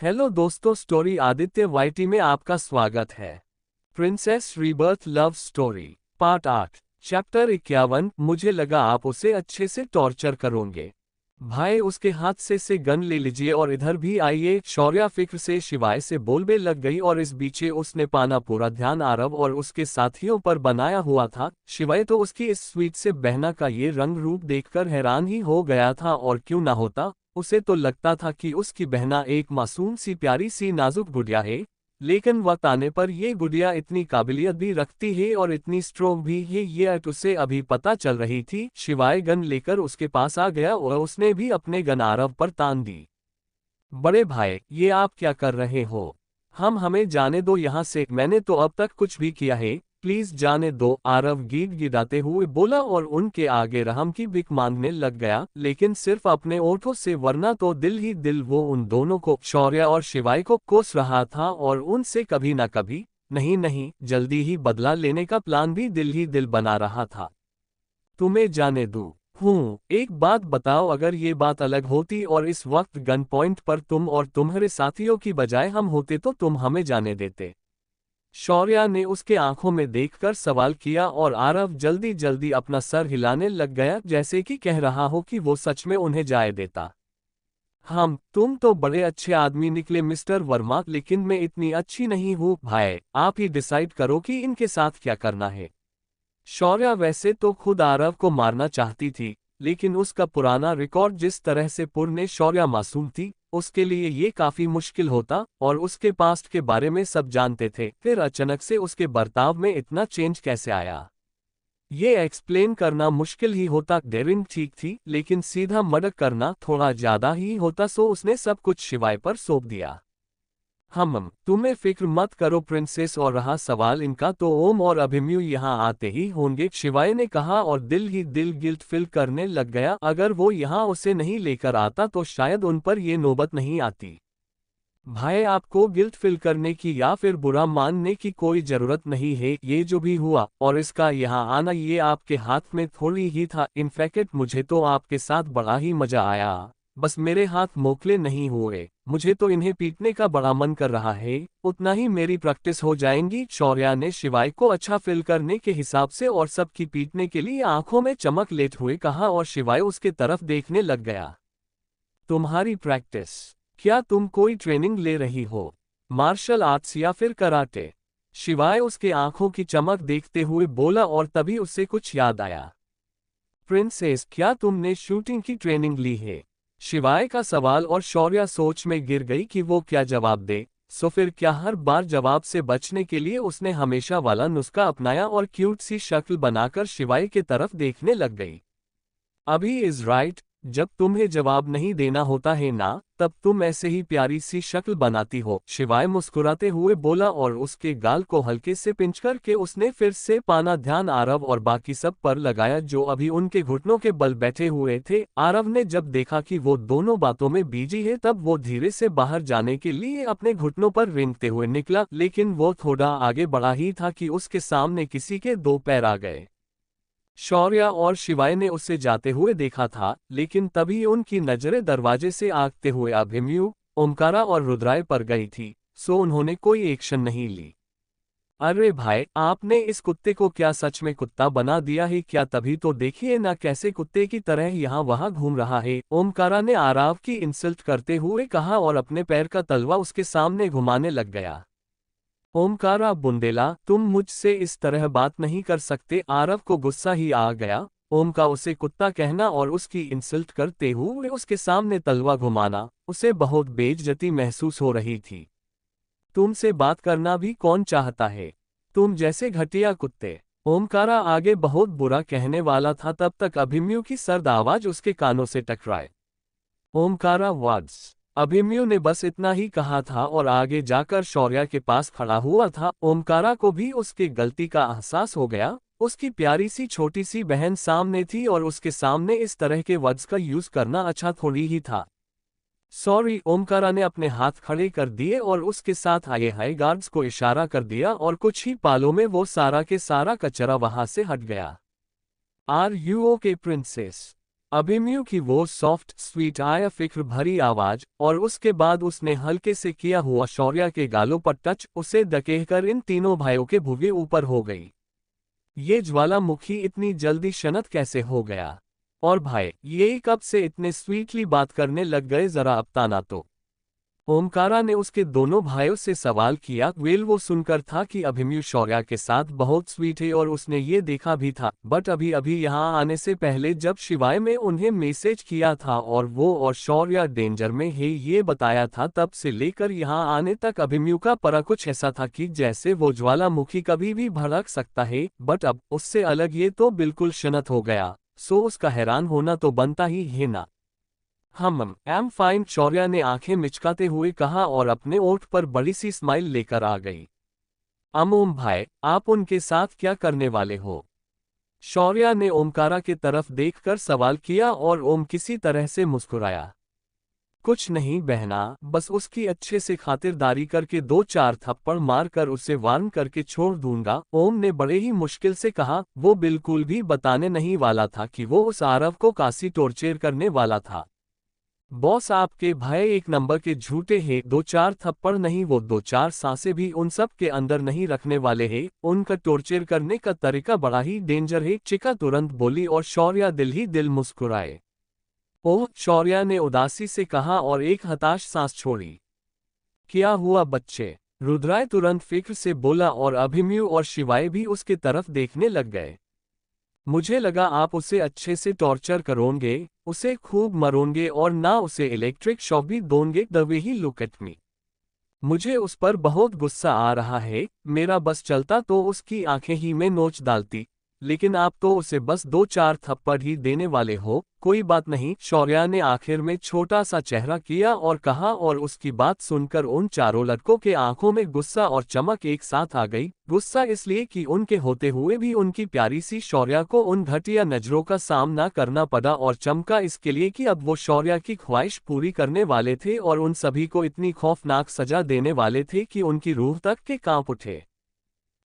Hello दोस्तों, story Aditya YT में आपका स्वागत है। Princess rebirth love story part 8 chapter 51। मुझे लगा आप उसे अच्छे से टॉर्चर करोगे। भाई, उसके हाथ से गन ले लीजिए और इधर भी आइए। शौर्या फिक्र से शिवाय से बोलबे लग गई और इस बीचे उसने पाना पूरा ध्यान आरव और उसके साथियों पर बनाया हुआ था। शिवाय तो उसकी इस स्वीट से बहना का ये रंग रूप देखकर हैरान ही हो गया था, और क्यों ना होता। उसे तो लगता था कि उसकी बहना एक मासूम सी प्यारी सी नाजुक गुड़िया है, लेकिन वक्त आने पर ये गुड़िया इतनी काबिलियत भी रखती है और इतनी स्ट्रोंग भी है, ये उसे अभी पता चल रही थी। शिवाय गन लेकर उसके पास आ गया और उसने भी अपने गन आरव पर तान दी। बड़े भाई, ये आप क्या कर रहे हो? हमें जाने दो यहाँ से। मैंने तो अब तक कुछ भी किया है, प्लीज जाने दो, आरव गिड़गिड़ाते हुए बोला और उनके आगे रहम की भीख मांगने लग गया, लेकिन सिर्फ अपने ओठों से, वरना तो दिल ही दिल वो उन दोनों को, शौर्य और शिवाय को कोस रहा था और उनसे कभी ना कभी, नहीं नहीं, जल्दी ही बदला लेने का प्लान भी दिल ही दिल बना रहा था। तुम्हें जाने दूं? एक बात बताओ, अगर ये बात अलग होती और इस वक्त गन पॉइंट पर तुम और तुम्हारे साथियों की बजाय हम होते तो तुम हमें जाने देते? शौर्या ने उसके आंखों में देखकर सवाल किया और आरव जल्दी जल्दी अपना सर हिलाने लग गया, जैसे कि कह रहा हो कि वो सच में उन्हें जाए देता। तुम तो बड़े अच्छे आदमी निकले मिस्टर वर्मा, लेकिन मैं इतनी अच्छी नहीं हूँ भाई। आप ही डिसाइड करो कि इनके साथ क्या करना है। शौर्या वैसे तो खुद आरव को मारना चाहती थी, लेकिन उसका पुराना रिकॉर्ड जिस तरह से पुरने शौर्या मासूम थी, उसके लिए ये काफी मुश्किल होता, और उसके पास्ट के बारे में सब जानते थे, फिर अचानक से उसके बर्ताव में इतना चेंज कैसे आया? ये एक्सप्लेन करना मुश्किल ही होता। डेरिंग ठीक थी, लेकिन सीधा मर्डर करना थोड़ा ज्यादा ही होता, सो उसने सब कुछ शिवाय पर सौंप दिया। तुम्हें फिक्र मत करो प्रिंसेस, और रहा सवाल इनका, तो ओम और अभिमन्यु यहाँ आते ही होंगे, शिवाय ने कहा और दिल ही दिल गिल्ट फील करने लग गया। अगर वो यहाँ उसे नहीं लेकर आता तो शायद उन पर ये नौबत नहीं आती। भाई, आपको गिल्ट फील करने की या फिर बुरा मानने की कोई जरूरत नहीं है। ये जो भी हुआ और इसका यहाँ आना, ये आपके हाथ में थोड़ी ही था। इनफैक्ट मुझे तो आपके साथ बड़ा ही मजा आया, बस मेरे हाथ मोकले नहीं हुए। मुझे तो इन्हें पीटने का बड़ा मन कर रहा है, उतना ही मेरी प्रैक्टिस हो जाएंगी। शौर्या ने शिवाय को अच्छा फील करने के हिसाब से और सबकी पीटने के लिए आंखों में चमक लेते हुए कहा, और शिवाय उसके तरफ देखने लग गया। तुम्हारी प्रैक्टिस? क्या तुम कोई ट्रेनिंग ले रही हो? मार्शल आर्ट्स या फिर कराटे? शिवाय उसके आंखों की चमक देखते हुए बोला, और तभी उसे कुछ याद आया। प्रिंसेस, क्या तुमने शूटिंग की ट्रेनिंग ली है? शिवाय का सवाल, और शौर्या सोच में गिर गई कि वो क्या जवाब दे। सो फिर क्या हर बार जवाब से बचने के लिए उसने हमेशा वाला नुस्खा अपनाया और क्यूट सी शक्ल बनाकर शिवाय के तरफ देखने लग गई। अभी इज राइट, जब तुम्हें जवाब नहीं देना होता है ना, तब तुम ऐसे ही प्यारी सी शक्ल बनाती हो, शिवाय मुस्कुराते हुए बोला, और उसके गाल को हल्के से पिंच करके उसने फिर से पाना ध्यान आरव और बाकी सब पर लगाया, जो अभी उनके घुटनों के बल बैठे हुए थे। आरव ने जब देखा कि वो दोनों बातों में बिजी है, तब वो धीरे से बाहर जाने के लिए अपने घुटनों पर रेंगते हुए निकला, लेकिन वो थोड़ा आगे बढ़ा ही था कि उसके सामने किसी के दो पैर आ गए। शौर्या और शिवाय ने उसे जाते हुए देखा था, लेकिन तभी उनकी नजरें दरवाजे से आगते हुए अभिमन्यु, ओमकारा और रुद्राय पर गई थी, सो उन्होंने कोई एक्शन नहीं ली। अरे भाई, आपने इस कुत्ते को क्या सच में कुत्ता बना दिया है क्या? तभी तो देखिए ना कैसे कुत्ते की तरह यहाँ वहाँ घूम रहा है, ओमकारा ने आरव की इंसल्ट करते हुए कहा और अपने पैर का तलवा उसके सामने घुमाने लग गया। ओमकारा बुंदेला, तुम मुझसे इस तरह बात नहीं कर सकते। आरव को गुस्सा ही आ गया। ओम का उसे कुत्ता कहना और उसकी इंसल्ट करते हुए उसके सामने तलवा घुमाना, उसे बहुत बेइज्जती महसूस हो रही थी। तुमसे बात करना भी कौन चाहता है? तुम जैसे घटिया कुत्ते। ओमकारा आगे बहुत बुरा कहने वाला था, तब तक अभिमन्यु की सर्द आवाज उसके कानों से टकराए। ओमकारा वर्ड्स। अभिमन्यु ने बस इतना ही कहा था और आगे जाकर शौर्या के पास खड़ा हुआ था। ओमकारा को भी उसके गलती का एहसास हो गया। उसकी प्यारी सी छोटी सी बहन सामने थी और उसके सामने इस तरह के वर्ड्स का यूज करना अच्छा थोड़ी ही था। सॉरी, ओमकारा ने अपने हाथ खड़े कर दिए और उसके साथ आए हाई गार्ड्स को इशारा कर दिया, और कुछ ही पालों में वो सारा के सारा कचरा वहां से हट गया। Are you okay princess? Abhimanyu की वो सॉफ्ट स्वीट आया फिक्र भरी आवाज, और उसके बाद उसने हल्के से किया हुआ शौर्य के गालों पर टच उसे धकेलकर इन तीनों भाइयों के भुगे ऊपर हो गई। ये ज्वालामुखी इतनी जल्दी शनत कैसे हो गया? और भाई ये कब से इतने स्वीटली बात करने लग गए, जरा अपताना तो। ओमकारा ने उसके दोनों भाइयों से सवाल किया। वेल वो सुनकर था कि अभिमन्यु शौर्य के साथ बहुत स्वीट है और उसने ये देखा भी था, बट अभी अभी यहाँ आने से पहले जब शिवाय में उन्हें मैसेज किया था और वो और शौर्य डेंजर में है ये बताया था, तब से लेकर यहाँ आने तक अभिमन्यु का परा कुछ ऐसा था कि जैसे वो ज्वालामुखी कभी भी भड़क सकता है, बट अब उससे अलग ये तो बिल्कुल शनत हो गया। सो उसका हैरान होना तो बनता ही है ना। एम फाइन, शौर्य ने आंखें मिचकाते हुए कहा और अपने ओठ पर बड़ी सी स्माइल लेकर आ गई। ओम भाई, आप उनके साथ क्या करने वाले हो? शौर्य ने ओमकारा की तरफ देखकर सवाल किया और ओम किसी तरह से मुस्कुराया। कुछ नहीं बहना, बस उसकी अच्छे से खातिरदारी करके 2-4 थप्पड़ मारकर उसे वार्न करके छोड़ दूंगा, ओम ने बड़े ही मुश्किल से कहा। वो बिल्कुल भी बताने नहीं वाला था कि वो उस आरव को कासी टॉर्चर करने वाला था। बॉस, आपके भाई एक नंबर के झूठे हैं, 2-4 थप्पड़ नहीं, वो 2-4 सांसें भी उन सब के अंदर नहीं रखने वाले हैं। उनका टॉर्चर करने का तरीका बड़ा ही डेंजर है, चिका तुरंत बोली और शौर्य दिल ही दिल मुस्कुराए। ओह, शौर्य ने उदासी से कहा और एक हताश सांस छोड़ी। क्या हुआ बच्चे? रुद्राय तुरंत फिक्र से बोला और अभिमन्यु और शिवाय भी उसके तरफ देखने लग गए। मुझे लगा आप उसे अच्छे से टॉर्चर करोगे, उसे खूब मरोगे और ना उसे इलेक्ट्रिक शॉक भी दोगे। The way he look at me, मुझे उस पर बहुत गुस्सा आ रहा है। मेरा बस चलता तो उसकी आंखें ही में नोच डालती, लेकिन आप तो उसे बस 2-4 थप्पड़ ही देने वाले हो। कोई बात नहीं, शौर्य ने आखिर में छोटा सा चेहरा किया और कहा, और उसकी बात सुनकर उन चारों लड़कों के आंखों में गुस्सा और चमक एक साथ आ गई। गुस्सा इसलिए कि उनके होते हुए भी उनकी प्यारी सी शौर्य को उन घटिया नजरों का सामना करना पड़ा, और चमका इसके लिए कि अब वो शौर्य की ख्वाहिश पूरी करने वाले थे और उन सभी को इतनी खौफनाक सजा देने वाले थे कि उनकी रूह तक के कांप उठे।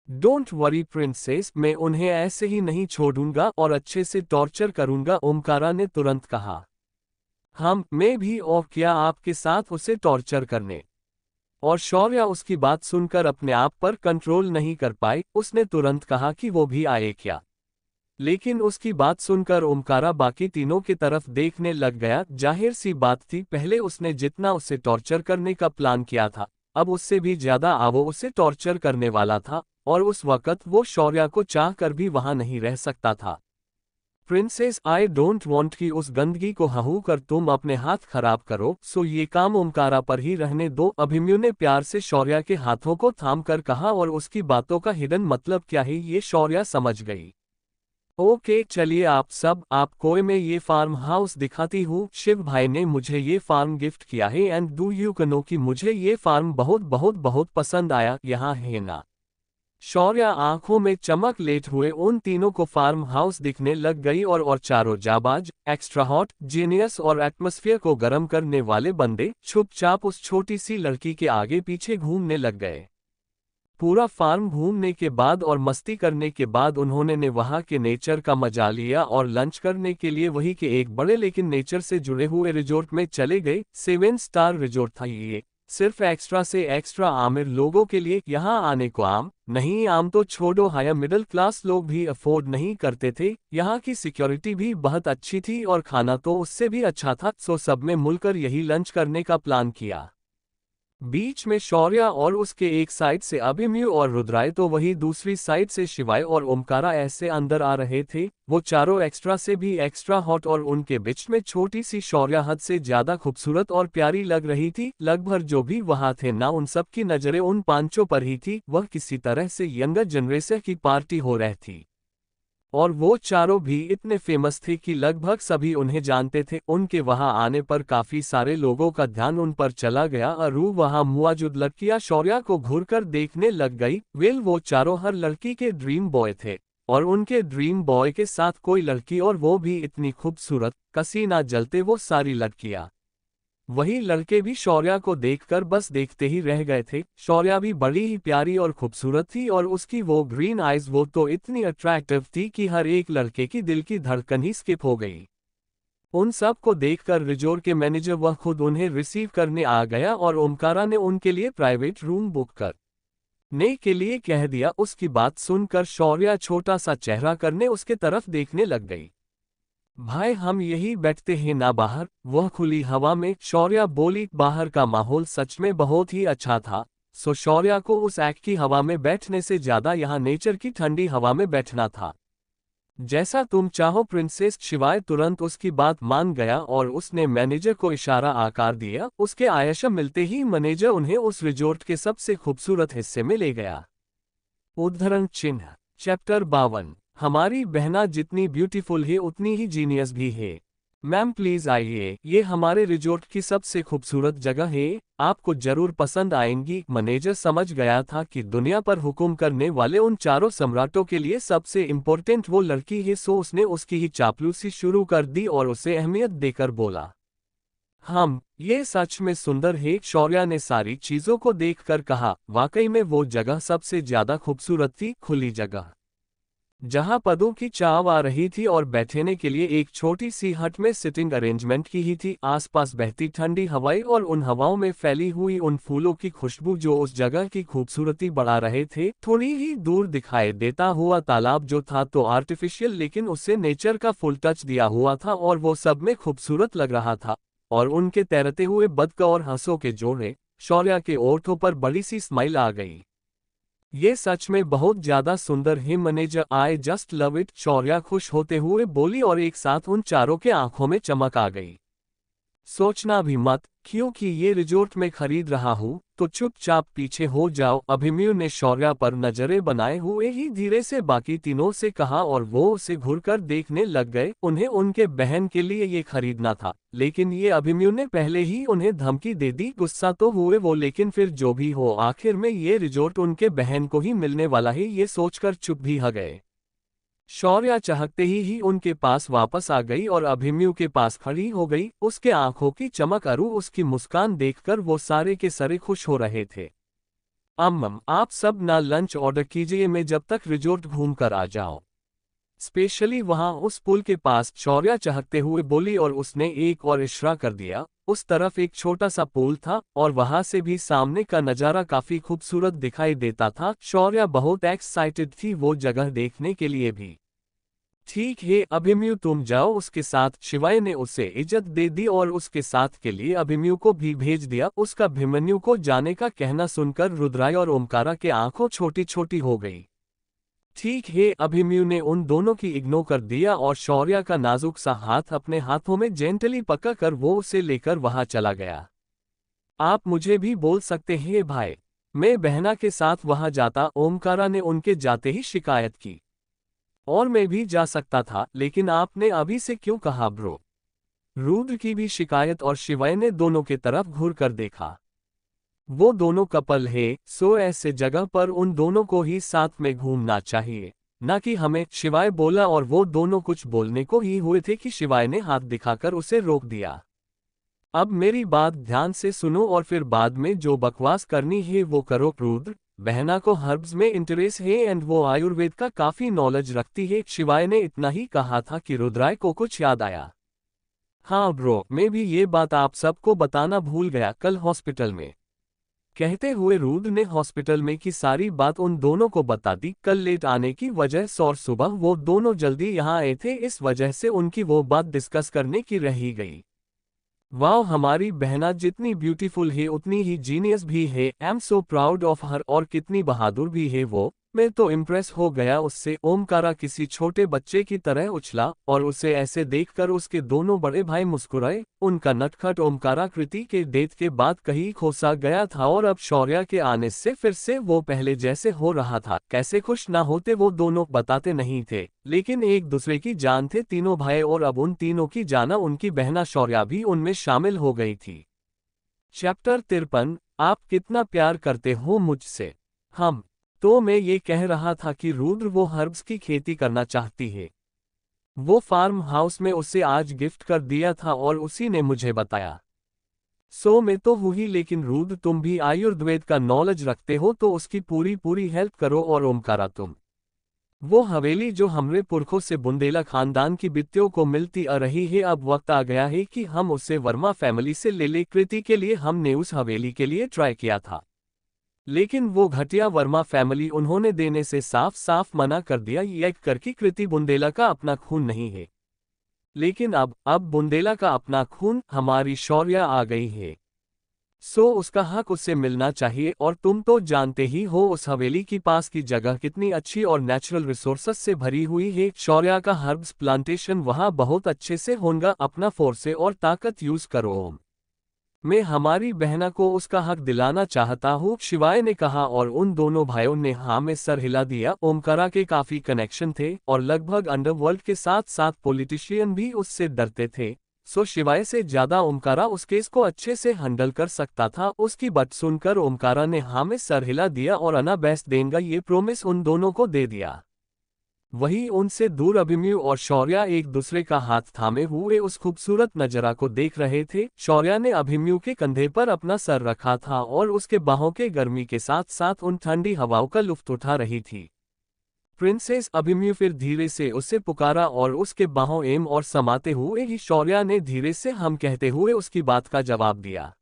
डोंट वरी प्रिंसेस, मैं उन्हें ऐसे ही नहीं छोड़ूंगा और अच्छे से टॉर्चर करूंगा, ओमकारा ने तुरंत कहा। मैं भी, और क्या आपके साथ उसे टॉर्चर करने? और शौर्य उसकी बात सुनकर अपने आप पर कंट्रोल नहीं कर पाई, उसने तुरंत कहा कि वो भी आए क्या। लेकिन उसकी बात सुनकर ओमकारा बाकी तीनों की तरफ देखने लग गया। जाहिर सी बात थी, पहले उसने जितना उसे टॉर्चर करने का प्लान किया था, अब उससे भी ज्यादा वो उसे टॉर्चर करने वाला था, और उस वक्त वो शौर्य को चाह कर भी वहां नहीं रह सकता था। प्रिंसेस, आई डोंट वांट कि उस गंदगी को हहू कर तुम अपने हाथ खराब करो, सो ये काम ओमकारा पर ही रहने दो, अभिमन्यु ने प्यार से शौर्य के हाथों को थाम कर कहा, और उसकी बातों का हिडन मतलब क्या है ये शौर्य समझ गई। ओके चलिए आप सब, आपको मैं ये फार्म हाउस दिखाती हूँ। शिव भाई ने मुझे ये फार्म गिफ्ट किया है, एंड डू यू नो कि मुझे ये फार्म बहुत बहुत बहुत पसंद आया, यहाँ है ना। शौर्य आंखों में चमक लेते हुए उन तीनों को फार्म हाउस दिखने लग गई, और चारों जाबाज, एक्स्ट्रा हॉट, जीनियस और एटमॉस्फेयर को गर्म करने वाले बंदे चुपचाप उस छोटी सी लड़की के आगे पीछे घूमने लग गए। पूरा फार्म घूमने के बाद और मस्ती करने के बाद उन्होंने ने वहां के नेचर का मजा लिया और लंच करने के लिए वही के एक बड़े लेकिन नेचर से जुड़े हुए रिजोर्ट में चले गए। 7 स्टार रिजोर्ट था ये, सिर्फ एक्स्ट्रा से एक्स्ट्रा आमिर लोगों के लिए। यहाँ आने को आम नहीं, आम तो छोड़ो, हायर मिडिल क्लास लोग भी अफोर्ड नहीं करते थे। यहाँ की सिक्योरिटी भी बहुत अच्छी थी और खाना तो उससे भी अच्छा था, सो सब में मिलकर यही लंच करने का प्लान किया। बीच में शौर्य और उसके एक साइड से अभिमन्यु और रुद्राय, तो वही दूसरी साइड से शिवाय और ओमकारा ऐसे अंदर आ रहे थे। वो चारों एक्स्ट्रा से भी एक्स्ट्रा हॉट, और उनके बीच में छोटी सी शौर्य हद से ज्यादा खूबसूरत और प्यारी लग रही थी। लगभग जो भी वहां थे ना, उन सब की नजरें उन पांचों पर ही थी। वह किसी तरह से यंगर जनरेशन की पार्टी हो रही थी, और वो चारों भी इतने फेमस थे कि लगभग सभी उन्हें जानते थे। उनके वहां आने पर काफी सारे लोगों का ध्यान उन पर चला गया। अरू वहां मौजूद लड़कियां शौर्य को घूरकर देखने लग गई। वेल, वो चारों हर लड़की के ड्रीम बॉय थे, और उनके ड्रीम बॉय के साथ कोई लड़की, और वो भी इतनी खूबसूरत, कसी ना जलते वो सारी लड़कियां। वही लड़के भी शौर्य को देखकर बस देखते ही रह गए थे। शौर्य भी बड़ी ही प्यारी और खूबसूरत थी, और उसकी वो ग्रीन आइज वो तो इतनी अट्रैक्टिव थी कि हर एक लड़के की दिल की धड़कन ही स्किप हो गई। उन सब को देखकर रिजॉर्ट के मैनेजर वह खुद उन्हें रिसीव करने आ गया और ओमकारा ने उनके लिए प्राइवेट रूम बुक करने के लिए कह दिया। उसकी बात सुनकर शौर्या छोटा सा चेहरा करने उसके तरफ देखने लग गई। भाई हम यही बैठते हैं ना बाहर, वह खुली हवा में, शौर्या बोली। बाहर का माहौल सच में बहुत ही अच्छा था, सो शौर्या को उस एग की हवा में बैठने से ज्यादा यहाँ नेचर की ठंडी हवा में बैठना था। जैसा तुम चाहो प्रिंसेस। शिवाय तुरंत उसकी बात मान गया और उसने मैनेजर को इशारा आकार दिया। उसके आयशा मिलते ही मैनेजर उन्हें उस रिजॉर्ट के सबसे खूबसूरत हिस्से में ले गया। उद्धरण चिन्ह। चैप्टर 52। हमारी बहना जितनी ब्यूटीफुल है उतनी ही जीनियस भी है। मैम प्लीज आइए, ये हमारे रिजॉर्ट की सबसे खूबसूरत जगह है, आपको जरूर पसंद आएंगी। मैनेजर समझ गया था कि दुनिया पर हुकुम करने वाले उन चारों सम्राटों के लिए सबसे इम्पोर्टेंट वो लड़की है, सो उसने उसकी ही चापलूसी शुरू कर दी और उसे अहमियत देकर बोला, ये सच में सुंदर है। शौर्या ने सारी चीजों को देखकर कहा, वाकई में वो जगह सबसे ज्यादा खूबसूरत थी। खुली जगह जहां पदों की चाव आ रही थी और बैठने के लिए एक छोटी सी हट में सिटिंग अरेंजमेंट की ही थी। आसपास बहती ठंडी हवाएं और उन हवाओं में फैली हुई उन फूलों की खुशबू जो उस जगह की खूबसूरती बढ़ा रहे थे। थोड़ी ही दूर दिखाई देता हुआ तालाब जो था तो आर्टिफिशियल, लेकिन उससे नेचर का फुल टच दिया हुआ था और वो सब में खूबसूरत लग रहा था। और उनके तैरते हुए बदक और हंसों के जोड़े। शौर्या के ओठों पर बड़ी सी स्माइल आ गई। ये सच में बहुत ज्यादा सुंदर है manager, I just love it. Shaurya खुश होते हुए बोली और एक साथ उन चारों के आंखों में चमक आ गई। सोचना भी मत, क्योंकि ये रिजॉर्ट में खरीद रहा हूँ, तो चुपचाप पीछे हो जाओ। अभिमन्यु ने शौर्या पर नजरें बनाए हुए ही धीरे से बाकी तीनों से कहा और वो उसे घुरकर देखने लग गए। उन्हें उनके बहन के लिए ये खरीदना था, लेकिन ये अभिमन्यु ने पहले ही उन्हें धमकी दे दी। गुस्सा तो हुए वो, लेकिन फिर जो भी हो आखिर में ये रिजॉर्ट उनके बहन को ही मिलने वाला है, ये सोचकर चुप भी हो गए। शौर्या चाहते ही उनके पास वापस आ गई और अभिमन्यु के पास खड़ी हो गई। उसके आंखों की चमक और उसकी मुस्कान देखकर वो सारे के सारे खुश हो रहे थे। आप सब ना लंच ऑर्डर कीजिए, मैं जब तक रिजॉर्ट घूम कर आ जाओ, स्पेशली वहां उस पुल के पास। शौर्या चाहते हुए बोली और उसने एक और इशारा कर दिया। उस तरफ एक छोटा सा पुल था और वहां से भी सामने का नजारा काफी खूबसूरत दिखाई देता था। शौर्या बहुत एक्साइटेड थी वो जगह देखने के लिए भी। ठीक है अभिमन्यु तुम जाओ उसके साथ। शिवाय ने उसे इज्जत दे दी और उसके साथ के लिए अभिमन्यु को भी भेज दिया। उसका अभिमन्यु को जाने का कहना सुनकर रुद्राय और ओमकारा के आंखों छोटी छोटी हो गई। ठीक है अभिमन्यु ने उन दोनों की इग्नोर कर दिया और शौर्या का नाजुक सा हाथ अपने हाथों में जेंटली पकड़कर वो उसे लेकर वहां चला गया। आप मुझे भी बोल सकते हैं भाई, मैं बहना के साथ वहां जाता। ओमकारा ने उनके जाते ही शिकायत की। और मैं भी जा सकता था, लेकिन आपने अभी से क्यों कहा ब्रो? रुद्र की भी शिकायत और शिवाय ने दोनों के तरफ घूर कर देखा। वो दोनों कपल है, सो ऐसे जगह पर उन दोनों को ही साथ में घूमना चाहिए, ना कि हमें। शिवाय बोला और वो दोनों कुछ बोलने को ही हुए थे कि शिवाय ने हाथ दिखाकर उसे रोक दिया। अब मेरी बात ध्यान से सुनो और फिर बाद में जो बकवास करनी है वो करो। रुद्र, बहना को हर्ब्स में इंटरेस्ट है एंड वो आयुर्वेद का काफी नॉलेज रखती है। शिवाय ने इतना ही कहा था कि रुद्राय को कुछ याद आया। हाँ ब्रो, मैं भी ये बात आप सबको बताना भूल गया, कल हॉस्पिटल में। कहते हुए रुद्र ने हॉस्पिटल में की सारी बात उन दोनों को बता दी। कल लेट आने की वजह से और सुबह वो दोनों जल्दी यहाँ आए थे, इस वजह से उनकी वो बात डिस्कस करने की रह गई। वाह, हमारी बहना जितनी ब्यूटीफुल है उतनी ही जीनियस भी है। I am so proud of her. और कितनी बहादुर भी है वो, मैं तो इम्प्रेस हो गया उससे। ओमकारा किसी छोटे बच्चे की तरह उछला और उसे ऐसे देखकर उसके दोनों बड़े भाई मुस्कुराए। उनका नटखट ओमकारा कृति के डेथ के बाद कहीं खोसा गया था और अब शौर्या के आने से फिर से वो पहले जैसे हो रहा था। कैसे खुश ना होते वो दोनों बताते नहीं थे, लेकिन एक दूसरे की जान थे तीनों भाई और अब उन तीनों की जाना उनकी बहना शौर्या भी उनमें शामिल हो गई थी। चैप्टर 53। आप कितना प्यार करते हो मुझसे? तो मैं ये कह रहा था कि रुद्र वो हर्ब्स की खेती करना चाहती है। वो फार्म हाउस में उसे आज गिफ्ट कर दिया था और उसी ने मुझे बताया। सो मैं तो हुई, लेकिन रुद्र तुम भी आयुर्वेद का नॉलेज रखते हो तो उसकी पूरी पूरी हेल्प करो। और ओमकारा तुम वो हवेली जो हमरे पुरखों से बुंदेला खानदान की बित्तियों को मिलती आ रही है, अब वक्त आ गया है कि हम उसे वर्मा फैमिली से ले ले। कृति के लिए हमने उस हवेली के लिए ट्राई किया था, लेकिन वो घटिया वर्मा फैमिली उन्होंने देने से साफ साफ मना कर दिया। ये करके कृति बुंदेला का अपना खून नहीं है, लेकिन अब बुंदेला का अपना खून हमारी शौर्य आ गई है, सो उसका हक उससे मिलना चाहिए। और तुम तो जानते ही हो उस हवेली की पास की जगह कितनी अच्छी और नेचुरल रिसोर्सेस से भरी हुई है। शौर्य का हर्ब्स प्लांटेशन वहां बहुत अच्छे से होगा। अपना फोर्स और ताकत यूज करो। मैं हमारी बहना को उसका हक दिलाना चाहता हूँ, शिवाय ने कहा, और उन दोनों भाइयों ने हाँ में सर हिला दिया। ओमकारा के काफी कनेक्शन थे और लगभग अंडरवर्ल्ड के साथ साथ पॉलिटिशियन भी उससे डरते थे, सो शिवाय से ज्यादा ओमकारा उस केस को अच्छे से हैंडल कर सकता था। उसकी बात सुनकर ओमकारा ने हाँ में सर हिला दिया और अना बेस्ट देंगा ये प्रोमिस उन दोनों को दे दिया। वहीं उनसे दूर अभिमन्यु और शौर्य एक दूसरे का हाथ थामे हुए उस खूबसूरत नजरा को देख रहे थे। शौर्य ने अभिमन्यु के कंधे पर अपना सर रखा था और उसके बाहों के गर्मी के साथ साथ उन ठंडी हवाओं का लुत्फ उठा रही थी। प्रिंसेस अभिमन्यु फिर धीरे से उसे पुकारा और उसके बाहों एम और समाते हुए ही शौर्य ने धीरे से हम कहते हुए उसकी बात का जवाब दिया।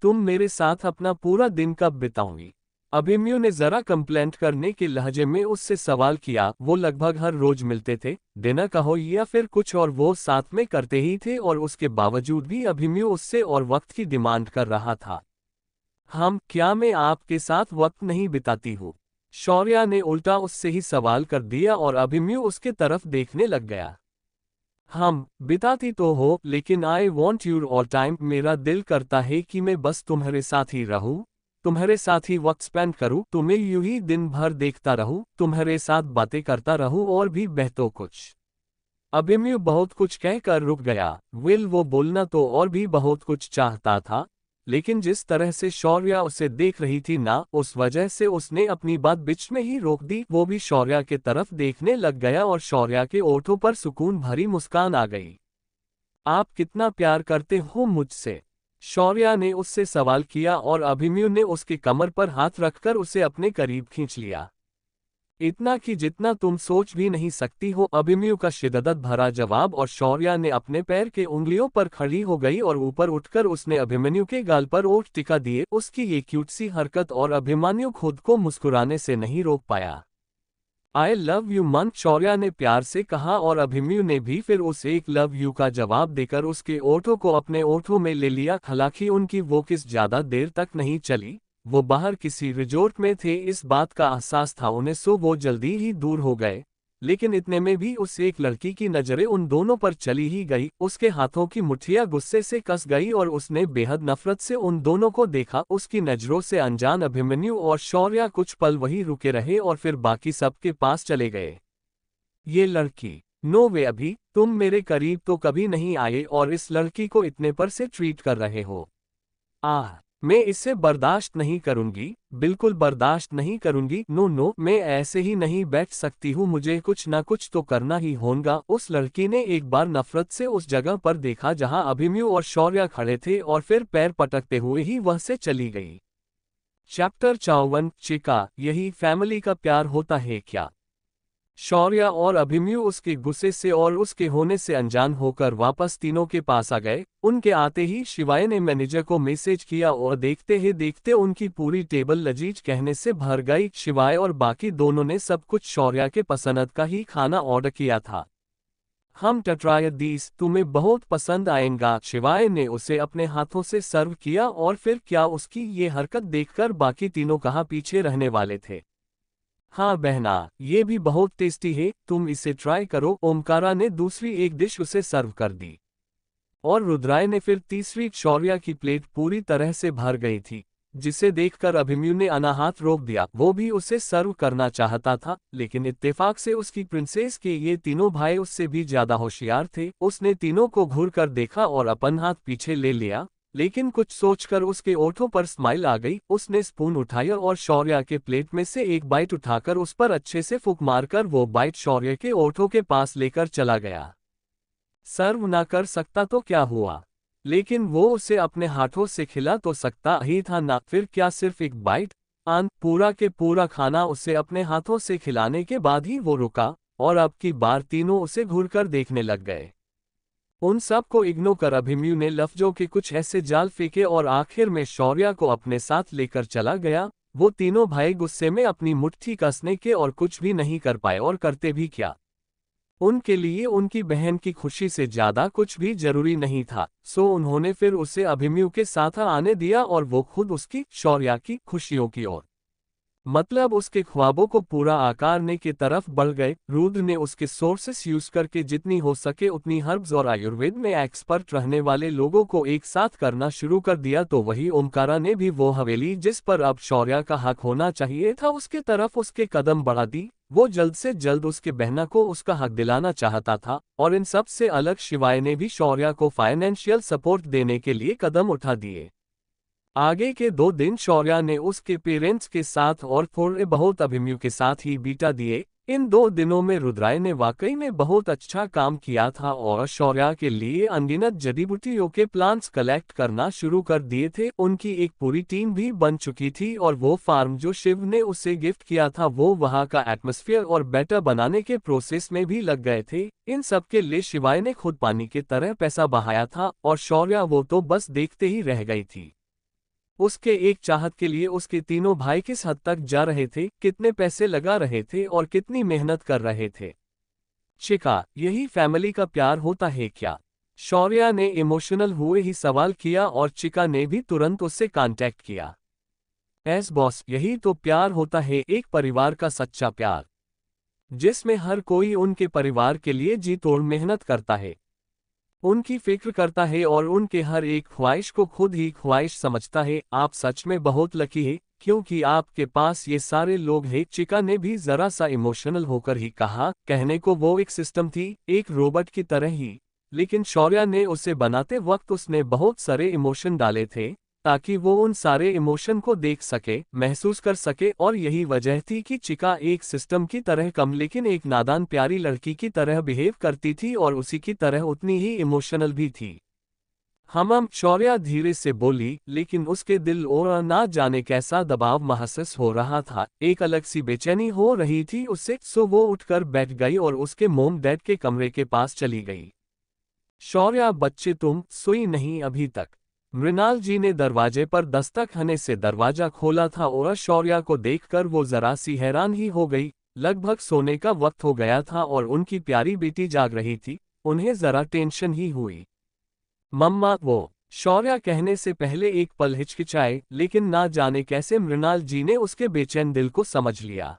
तुम मेरे साथ अपना पूरा दिन कब बिताऊंगी? अभिमन्यु ने जरा कंप्लेंट करने के लहजे में उससे सवाल किया। वो लगभग हर रोज मिलते थे, डिनर कहो या फिर कुछ और, वो साथ में करते ही थे, और उसके बावजूद भी अभिमन्यु उससे और वक्त की डिमांड कर रहा था। क्या मैं आपके साथ वक्त नहीं बिताती हूँ? शौर्य ने उल्टा उससे ही सवाल कर दिया और अभिमन्यु उसके तरफ देखने लग गया। बिताती तो हो, लेकिन I want your all time. मेरा दिल करता है कि मैं बस तुम्हारे साथ ही रहूं, तुम्हारे साथ ही वक्त स्पेंड करूं, तुम्हें यूं ही दिन भर देखता रहूं, तुम्हारे साथ बातें करता रहूं और भी बहतो कुछ। अभिमन्यु बहुत कुछ कहकर रुक गया। वो बोलना तो और भी बहुत कुछ चाहता था, लेकिन जिस तरह से शौर्य उसे देख रही थी ना, उस वजह से उसने अपनी बात बीच में ही रोक दी। वो भी शौर्य के तरफ देखने लग गया और शौर्य के ओठों पर सुकून भरी मुस्कान आ गई। आप कितना प्यार करते हो मुझसे? शौर्य ने उससे सवाल किया और अभिमन्यु ने उसके कमर पर हाथ रखकर उसे अपने करीब खींच लिया। इतना कि जितना तुम सोच भी नहीं सकती हो, अभिमन्यु का शिद्दत भरा जवाब। और शौर्य ने अपने पैर के उंगलियों पर खड़ी हो गई और ऊपर उठकर उसने अभिमन्यु के गाल पर ओठ टिका दिए। उसकी ये क्यूट सी हरकत और अभिमन्यु खुद को मुस्कुराने से नहीं रोक पाया। आई लव यू मन, शौर्य ने प्यार से कहा और अभिमन्यु ने भी फिर उस एक लव यू का जवाब देकर उसके ओठों को अपने ओठों में ले लिया। हालांकि उनकी वो किस ज्यादा देर तक नहीं चली। वो बाहर किसी रिजोर्ट में थे, इस बात का एहसास था उन्हें, सो वो जल्दी ही दूर हो गए। लेकिन इतने में भी उस एक लड़की की नजरें उन दोनों पर चली ही गई। उसके हाथों की मुट्ठियां गुस्से से कस गई और उसने बेहद नफरत से उन दोनों को देखा। उसकी नजरों से अनजान अभिमन्यु और शौर्य कुछ पल वहीं रुके रहे और फिर बाकी सबके पास चले गए। ये लड़की, नो वे, अभी तुम मेरे करीब तो कभी नहीं आए और इस लड़की को इतने पर से ट्रीट कर रहे हो। मैं इसे बर्दाश्त नहीं करूंगी, बिल्कुल बर्दाश्त नहीं करूंगी। नो नो, मैं ऐसे ही नहीं बैठ सकती हूँ, मुझे कुछ ना कुछ तो करना ही होगा। उस लड़की ने एक बार नफरत से उस जगह पर देखा जहां अभिमन्यु और शौर्य खड़े थे और फिर पैर पटकते हुए ही वह से चली गई। चैप्टर 54 चिका, यही फैमिली का प्यार होता है क्या? शौर्य और अभिमन्यु उसके गुस्से से और उसके होने से अनजान होकर वापस तीनों के पास आ गए। उनके आते ही शिवाय ने मैनेजर को मैसेज किया और देखते ही देखते उनकी पूरी टेबल लजीज कहने से भर गई। शिवाय और बाकी दोनों ने सब कुछ शौर्य के पसंद का ही खाना ऑर्डर किया था। ट्राई दिस, तुम्हें बहुत पसंद आएगा। शिवाय ने उसे अपने हाथों से सर्व किया और फिर क्या उसकी ये हरकत देखकर बाकी तीनों कहाँ पीछे रहने वाले थे। हाँ बहना, ये भी बहुत टेस्टी है, तुम इसे ट्राई करो। ओमकारा ने दूसरी एक डिश उसे सर्व कर दी और रुद्राय ने फिर तीसरी। शौर्य की प्लेट पूरी तरह से भर गई थी, जिसे देखकर अभिमन्यु ने अनाहत रोक दिया। वो भी उसे सर्व करना चाहता था, लेकिन इत्तेफाक से उसकी प्रिंसेस के ये तीनों भाई उससे भी ज्यादा होशियार थे। उसने तीनों को घूर कर देखा और अपन हाथ पीछे ले लिया, लेकिन कुछ सोचकर उसके ओठों पर स्माइल आ गई। उसने स्पून उठाया और शौर्य के प्लेट में से एक बाइट उठाकर उस पर अच्छे से फूंक मारकर वो बाइट शौर्य के ओठों के पास लेकर चला गया। सर्व ना कर सकता तो क्या हुआ, लेकिन वो उसे अपने हाथों से खिला तो सकता ही था ना। फिर क्या सिर्फ एक बाइट? पूरा के पूरा खाना उसे अपने हाथों से खिलाने के बाद ही वो रुका, और अब की बार तीनों उसे घूरकर देखने लग गए। उन सब को इग्नोर कर अभिमन्यु ने लफ्जों के कुछ ऐसे जाल फेंके और आखिर में शौर्य को अपने साथ लेकर चला गया। वो तीनों भाई गुस्से में अपनी मुट्ठी कसने के और कुछ भी नहीं कर पाए, और करते भी क्या। उनके लिए उनकी बहन की खुशी से ज्यादा कुछ भी जरूरी नहीं था, सो उन्होंने फिर उसे अभिमन्यु के साथ आने दिया और वो खुद उसकी, शौर्य की खुशियों की ओर, मतलब उसके ख्वाबों को पूरा आकारने की तरफ बढ़ गए। रुद्र ने उसके सोर्सेस यूज करके जितनी हो सके उतनी हर्ब्स और आयुर्वेद में एक्सपर्ट रहने वाले लोगों को एक साथ करना शुरू कर दिया। तो वही ओमकारा ने भी वो हवेली जिस पर अब शौर्य का हक होना चाहिए था उसके तरफ उसके कदम बढ़ा दी। वो जल्द से जल्द उसके बहना को उसका हक दिलाना चाहता था, और इन सब से अलग शिवाय ने भी शौर्य को फाइनेंशियल सपोर्ट देने के लिए कदम उठा दिए। आगे के 2 दिन शौर्य ने उसके पेरेंट्स के साथ और थोड़े बहुत अभिमन्यु के साथ ही बीता दिए। इन 2 दिनों में रुद्राय ने वाकई में बहुत अच्छा काम किया था और शौर्य के लिए अनगिनत जड़ी बूटियों के प्लांट्स कलेक्ट करना शुरू कर दिए थे। उनकी एक पूरी टीम भी बन चुकी थी, और वो फार्म जो शिव ने उसे गिफ्ट किया था वो वहाँ का एटमॉस्फेयर और बेटर बनाने के प्रोसेस में भी लग गए थे। इन सब के लिए शिवाय ने खुद पानी की तरह पैसा बहाया था, और शौर्य वो तो बस देखते ही रह गई थी। उसके एक चाहत के लिए उसके तीनों भाई किस हद तक जा रहे थे, कितने पैसे लगा रहे थे और कितनी मेहनत कर रहे थे। चिका, यही फैमिली का प्यार होता है क्या? शौर्य ने इमोशनल हुए ही सवाल किया, और चिका ने भी तुरंत उससे कांटेक्ट किया। एस बॉस, यही तो प्यार होता है, एक परिवार का सच्चा प्यार, जिसमें हर कोई उनके परिवार के लिए जी तोड़ मेहनत करता है, उनकी फिक्र करता है और उनके हर एक ख्वाहिश को खुद ही ख्वाहिश समझता है। आप सच में बहुत लकी है, क्योंकि आपके पास ये सारे लोग हैं। चिका ने भी जरा सा इमोशनल होकर ही कहा। कहने को वो एक सिस्टम थी, एक रोबोट की तरह ही, लेकिन शौर्य ने उसे बनाते वक्त उसने बहुत सारे इमोशन डाले थे, ताकि वो उन सारे इमोशन को देख सके, महसूस कर सके। और यही वजह थी कि चिका एक सिस्टम की तरह कम लेकिन एक नादान प्यारी लड़की की तरह बिहेव करती थी, और उसी की तरह उतनी ही इमोशनल भी थी। हम शौर्य धीरे से बोली, लेकिन उसके दिल और ना जाने कैसा दबाव महसूस हो रहा था, एक अलग सी बेचैनी हो रही थी उससे। सो वो उठकर बैठ गई और उसके मोम डैड के कमरे के पास चली गई। शौर्य, बच्चे तुम सोई नहीं अभी तक? मृणाल जी ने दरवाजे पर दस्तक देने से दरवाजा खोला था, और शौर्य को देखकर वो जरा सी हैरान ही हो गई। लगभग सोने का वक्त हो गया था और उनकी प्यारी बेटी जाग रही थी। उन्हें जरा टेंशन ही हुई। मम्मा, वो शौर्य कहने से पहले एक पल हिचकिचाए, लेकिन ना जाने कैसे मृणाल जी ने उसके बेचैन दिल को समझ लिया।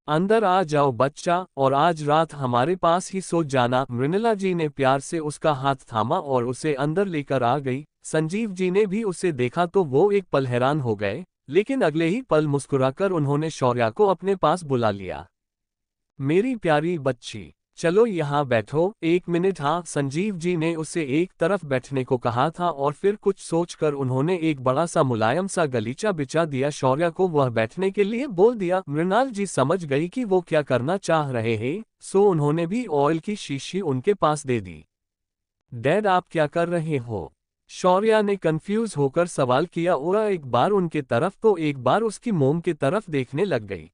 अंदर आ जाओ बच्चा, और आज रात हमारे पास ही सो जाना। मृणाला जी ने प्यार से उसका हाथ थामा और उसे अंदर लेकर आ गई। संजीव जी ने भी उसे देखा तो वो एक पल हैरान हो गए, लेकिन अगले ही पल मुस्कुराकर उन्होंने शौर्य को अपने पास बुला लिया। मेरी प्यारी बच्ची, चलो यहाँ बैठो 1 मिनट। हाँ, संजीव जी ने उसे एक तरफ बैठने को कहा था, और फिर कुछ सोचकर उन्होंने एक बड़ा सा मुलायम सा गलीचा बिछा दिया। शौर्य को वह बैठने के लिए बोल दिया। मृणाल जी समझ गई कि वो क्या करना चाह रहे हैं, सो उन्होंने भी ऑयल की शीशी उनके पास दे दी। डैड, आप क्या कर रहे हो? शौर्य ने कंफ्यूज होकर सवाल किया, और एक बार उनके तरफ तो एक बार उसकी मोम की तरफ देखने लग गई।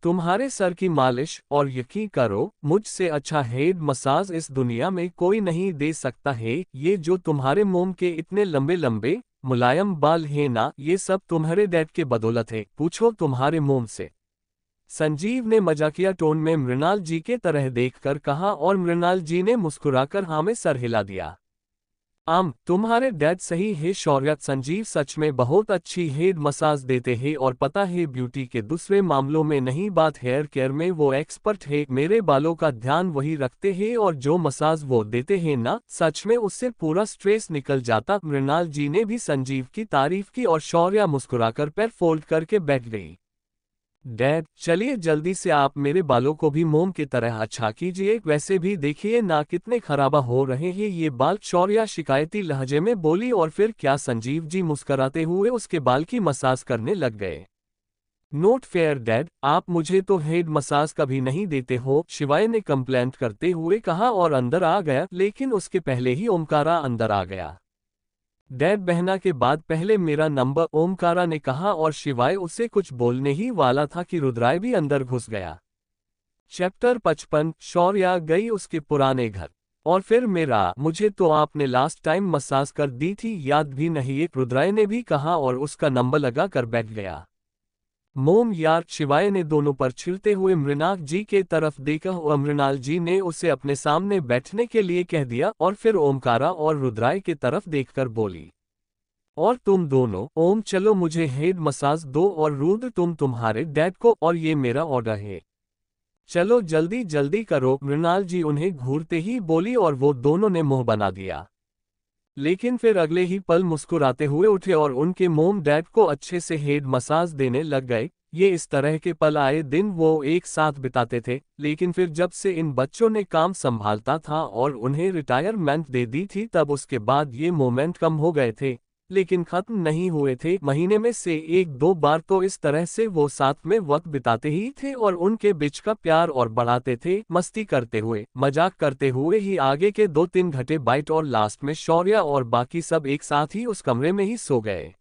तुम्हारे सर की मालिश, और यकीन करो मुझसे अच्छा हेड मसाज इस दुनिया में कोई नहीं दे सकता है। ये जो तुम्हारे मोम के इतने लंबे लंबे मुलायम बाल हैं ना, ये सब तुम्हारे डैड के बदौलत है, पूछो तुम्हारे मोम से। संजीव ने मजाकिया टोन में मृणाल जी के तरह देखकर कहा, और मृणाल जी ने मुस्कुराकर हाँ में सर हिला दिया। तुम्हारे डैड सही है शौर्य, संजीव सच में बहुत अच्छी हेड मसाज देते हैं, और पता है ब्यूटी के दूसरे मामलों में नहीं, बात हेयर केयर में वो एक्सपर्ट है। मेरे बालों का ध्यान वही रखते हैं, और जो मसाज वो देते हैं ना, सच में उससे पूरा स्ट्रेस निकल जाता। मृणाल जी ने भी संजीव की तारीफ की, और शौर्य मुस्कुराकर पैर फोल्ड करके बैठ गई। डैड, चलिए जल्दी से आप मेरे बालों को भी मोम की तरह अच्छा कीजिए, वैसे भी देखिए ना कितने खराबा हो रहे हैं ये बाल। शौर्य शिकायती लहजे में बोली, और फिर क्या? संजीव जी मुस्कुराते हुए उसके बाल की मसाज करने लग गए। नोट फेयर डैड, आप मुझे तो हेड मसाज कभी नहीं देते हो, शिवाय ने कंप्लेंट करते हुए कहा, और अंदर आ गया। लेकिन उसके पहले ही ओमकारा अंदर आ गया। डैड बहना के बाद पहले मेरा नंबर, ओमकारा ने कहा, और शिवाय उसे कुछ बोलने ही वाला था कि रुद्राय भी अंदर घुस गया। चैप्टर 55। शौर्या गई उसके पुराने घर। और फिर मेरा, मुझे तो आपने लास्ट टाइम मसाज कर दी थी, याद भी नहीं, एक रुद्राय ने भी कहा और उसका नंबर लगा कर बैठ गया। मोम यार, शिवाय ने दोनों पर छिड़ते हुए मृणाल जी के तरफ देखा और मृणाल जी ने उसे अपने सामने बैठने के लिए कह दिया और फिर ओमकारा और रुद्राय के तरफ देखकर बोली, और तुम दोनों, ओम चलो मुझे हेड मसाज दो और रुद्र तुम तुम्हारे डैड को, और ये मेरा ऑर्डर है, चलो जल्दी जल्दी करो। मृणाल जी उन्हें घूरते ही बोली और वो दोनों ने मुंह बना दिया। लेकिन फिर अगले ही पल मुस्कुराते हुए उठे और उनके मोम डैड को अच्छे से हेड मसाज देने लग गए। ये इस तरह के पल आए दिन वो एक साथ बिताते थे, लेकिन फिर जब से इन बच्चों ने काम संभालता था और उन्हें रिटायरमेंट दे दी थी, तब उसके बाद ये मोमेंट कम हो गए थे, लेकिन खत्म नहीं हुए थे। महीने में से एक दो बार तो इस तरह से वो साथ में वक्त बिताते ही थे और उनके बीच का प्यार और बढ़ाते थे, मस्ती करते हुए, मजाक करते हुए ही आगे के 2-3 घंटे बाइट, और लास्ट में शौर्या और बाकी सब एक साथ ही उस कमरे में ही सो गए।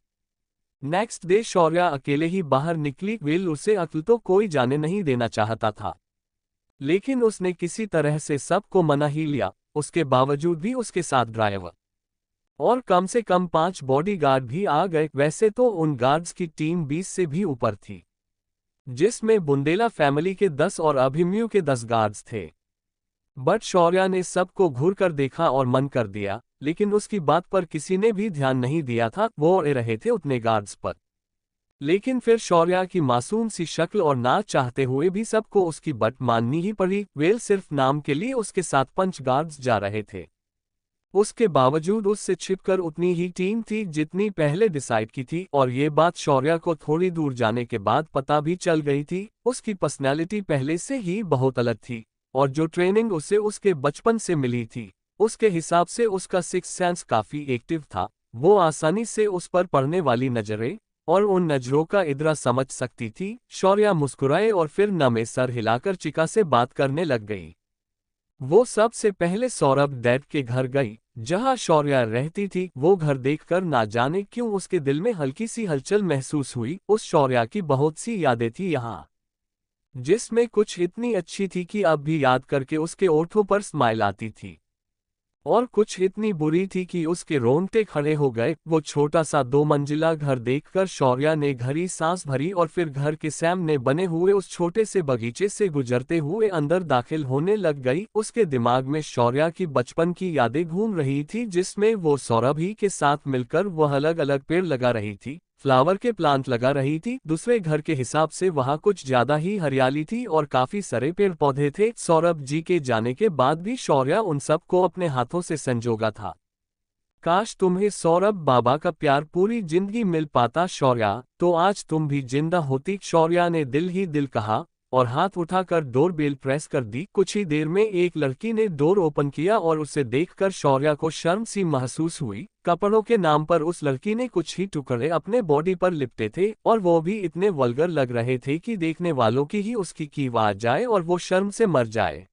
नेक्स्ट डे शौर्या अकेले ही बाहर निकली। वेल, उसे अक्ल तो कोई जाने नहीं देना चाहता था, लेकिन उसने किसी तरह से सबको मना ही लिया। उसके बावजूद भी उसके साथ ड्राइवर और कम से कम 5 बॉडीगार्ड भी आ गए। वैसे तो उन गार्ड्स की टीम 20 से भी ऊपर थी, जिसमें बुंदेला फैमिली के 10 और अभिमन्यु के 10 गार्ड्स थे। बट शौर्या ने सबको घूर कर देखा और मन कर दिया, लेकिन उसकी बात पर किसी ने भी ध्यान नहीं दिया था, वो अड़े रहे थे उतने गार्ड्स पर। लेकिन फिर शौर्या की मासूम सी शक्ल और ना चाहते हुए भी सबको उसकी बात माननी ही पड़ी। वेल, सिर्फ नाम के लिए उसके साथ 5 गार्ड्स जा रहे थे, उसके बावजूद उससे छिपकर उतनी ही टीम थी जितनी पहले डिसाइड की थी, और ये बात शौर्या को थोड़ी दूर जाने के बाद पता भी चल गई थी। उसकी पर्सनैलिटी पहले से ही बहुत अलग थी, और जो ट्रेनिंग उसे उसके बचपन से मिली थी, उसके हिसाब से उसका सिक्स सेंस काफी एक्टिव था। वो आसानी से उस पर पड़ने वाली नजरें और उन नजरों का इदरा समझ सकती थी। शौर्या मुस्कुराए और फिर नमे सर हिलाकर चिका से बात करने लग गई। वो सबसे पहले सौरभ डैड के घर गई, जहां शौर्या रहती थी। वो घर देखकर ना जाने क्यों उसके दिल में हल्की सी हलचल महसूस हुई। उस शौर्या की बहुत सी यादें थी यहाँ, जिसमें कुछ इतनी अच्छी थी कि अब भी याद करके उसके ओठों पर स्माइल आती थी, और कुछ इतनी बुरी थी कि उसके रोंगटे खड़े हो गए। वो छोटा सा 2 मंजिला घर देखकर शौर्या ने गहरी सांस भरी और फिर घर के सामने बने हुए उस छोटे से बगीचे से गुजरते हुए अंदर दाखिल होने लग गई। उसके दिमाग में शौर्या की बचपन की यादें घूम रही थी, जिसमें वो सौरभ ही के साथ मिलकर वह अलग अलग पेड़ लगा रही थी, फ्लावर के प्लांट लगा रही थी। दूसरे घर के हिसाब से वहां कुछ ज्यादा ही हरियाली थी और काफी सारे पेड़ पौधे थे। सौरभ जी के जाने के बाद भी शौर्या उन सब को अपने हाथों से संजोगा था। काश तुम्हें सौरभ बाबा का प्यार पूरी जिंदगी मिल पाता शौर्या, तो आज तुम भी जिंदा होती। शौर्या ने दिल ही दिल कहा और हाथ उठाकर डोर बेल प्रेस कर दी। कुछ ही देर में एक लड़की ने डोर ओपन किया और उसे देखकर शौर्या को शर्म सी महसूस हुई। कपड़ों के नाम पर उस लड़की ने कुछ ही टुकड़े अपने बॉडी पर लिपटे थे, और वो भी इतने वल्गर लग रहे थे कि देखने वालों की ही उसकी की आवाज जाए और वो शर्म से मर जाए।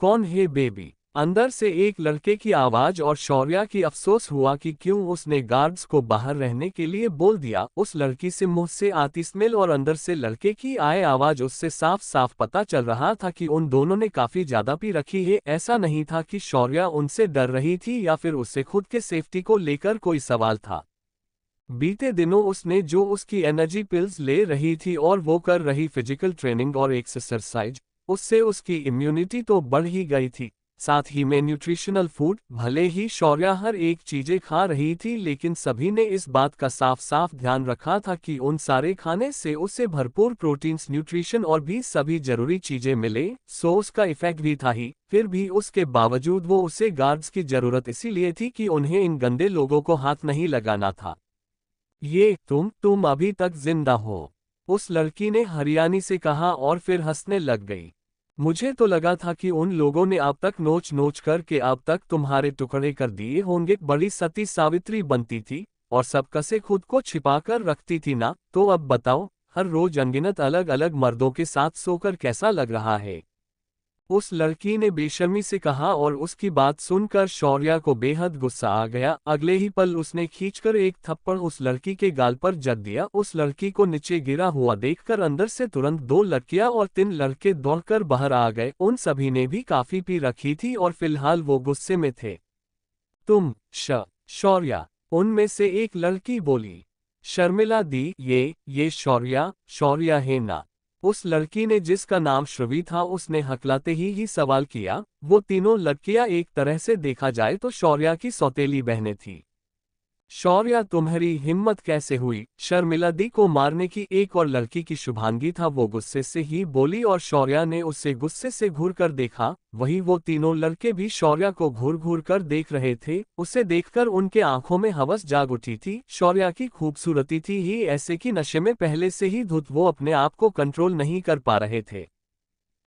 कौन है बेबी? अंदर से एक लड़के की आवाज, और शौर्या की अफसोस हुआ कि क्यों उसने गार्ड्स को बाहर रहने के लिए बोल दिया। उस लड़की से मुंह से आती स्मेल और अंदर से लड़के की आए आवाज, उससे साफ साफ पता चल रहा था कि उन दोनों ने काफी ज्यादा पी रखी है। ऐसा नहीं था कि शौर्या उनसे डर रही थी या फिर उससे खुद के सेफ्टी को लेकर कोई सवाल था। बीते दिनों उसने जो उसकी एनर्जी पिल्स ले रही थी और वो कर रही फिजिकल ट्रेनिंग और एक्सरसाइज, उससे उसकी इम्यूनिटी तो बढ़ ही गई थी। साथ ही में न्यूट्रिशनल फूड, भले ही शौर्या हर एक चीजें खा रही थी, लेकिन सभी ने इस बात का साफ साफ ध्यान रखा था कि उन सारे खाने से उसे भरपूर प्रोटीन्स, न्यूट्रिशन और भी सभी जरूरी चीजें मिले। सो उसका इफेक्ट भी था ही। फिर भी उसके बावजूद वो उसे गार्ड्स की जरूरत इसीलिए थी कि उन्हें इन गंदे लोगों को हाथ नहीं लगाना था। ये तुम अभी तक जिंदा हो? उस लड़की ने हरियाणी से कहा और फिर हंसने लग गई। मुझे तो लगा था कि उन लोगों ने अब तक नोच नोच करके अब तक तुम्हारे टुकड़े कर दिए होंगे। बड़ी सती सावित्री बनती थी और सब कसे खुद को छिपा कर रखती थी ना। तो अब बताओ, हर रोज अनगिनत अलग अलग मर्दों के साथ सोकर कैसा लग रहा है? उस लड़की ने बेशर्मी से कहा और उसकी बात सुनकर शौर्या को बेहद गुस्सा आ गया। अगले ही पल उसने खींचकर एक थप्पड़ उस लड़की के गाल पर जड़ दिया। उस लड़की को नीचे गिरा हुआ देखकर अंदर से तुरंत 2 लड़कियां और 3 लड़के दौड़कर बाहर आ गए। उन सभी ने भी काफी पी रखी थी और फिलहाल वो गुस्से में थे। तुम शौर्या, उनमें से एक लड़की बोली। शर्मिला दी, ये शौर्या है ना? उस लड़की ने जिसका नाम श्रवी था उसने हकलाते ही सवाल किया। वो तीनों लड़कियां एक तरह से देखा जाए तो शौर्या की सौतेली बहनें थी। शौर्या, तुम्हारी हिम्मत कैसे हुई शर्मिला दी को मारने की? एक और लड़की की शुभांगी था, वो गुस्से से ही बोली और शौर्या ने उसे गुस्से से घूर कर देखा। वही वो तीनों लड़के भी शौर्या को घूर घूर कर देख रहे थे। उसे देखकर उनके आंखों में हवस जाग उठी थी। शौर्या की खूबसूरती थी ही ऐसे कि नशे में पहले से ही धुत वो अपने आप को कंट्रोल नहीं कर पा रहे थे।